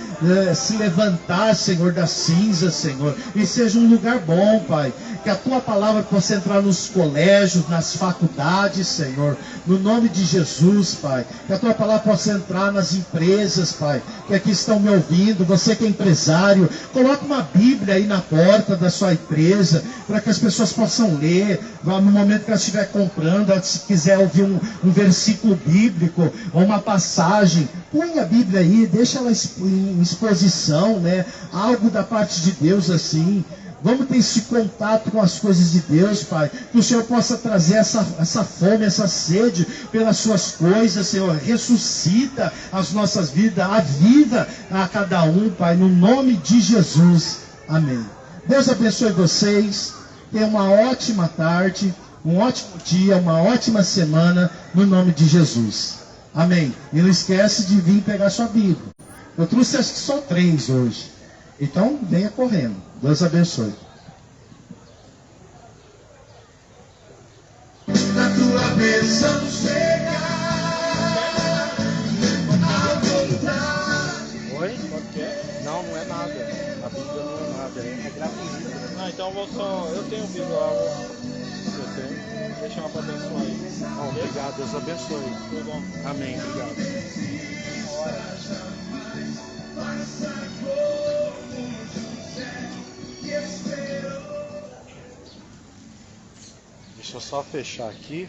levantar, Senhor, das cinzas, Senhor. E seja um lugar bom, Pai. Que a Tua palavra possa entrar nos colégios, nas faculdades, Senhor. No nome de Jesus, Pai. Que a Tua palavra possa entrar nas empresas, Pai. Que aqui estão me ouvindo. Você que é empresário, coloque uma Bíblia aí na porta da sua empresa, para que as pessoas possam ler. No momento que ela estiver comprando, se quiser ouvir um versículo bíblico, ou uma passagem, põe a Bíblia aí, deixa ela em exposição, né? Algo da parte de Deus assim. Vamos ter esse contato com as coisas de Deus, Pai. Que o Senhor possa trazer essa fome, essa sede pelas suas coisas, Senhor. Ressuscita as nossas vidas, aviva a cada um, Pai, no nome de Jesus. Amém. Deus abençoe vocês. Tenha uma ótima tarde, um ótimo dia, uma ótima semana, no nome de Jesus. Amém. E não esquece de vir pegar sua Bíblia. Eu trouxe acho que só 3 hoje. Então, venha correndo. Deus abençoe. Na tua bênção chega. Oi? Não, não é nada. A Bíblia não é nada. É gratuito. Ah, então eu vou só. Eu tenho Bíblia lá. Eu tenho. Deixa ela para abençoar aí. Bom, obrigado. Deus abençoe. Tudo bom? Amém. Obrigado. Deixa eu só fechar aqui.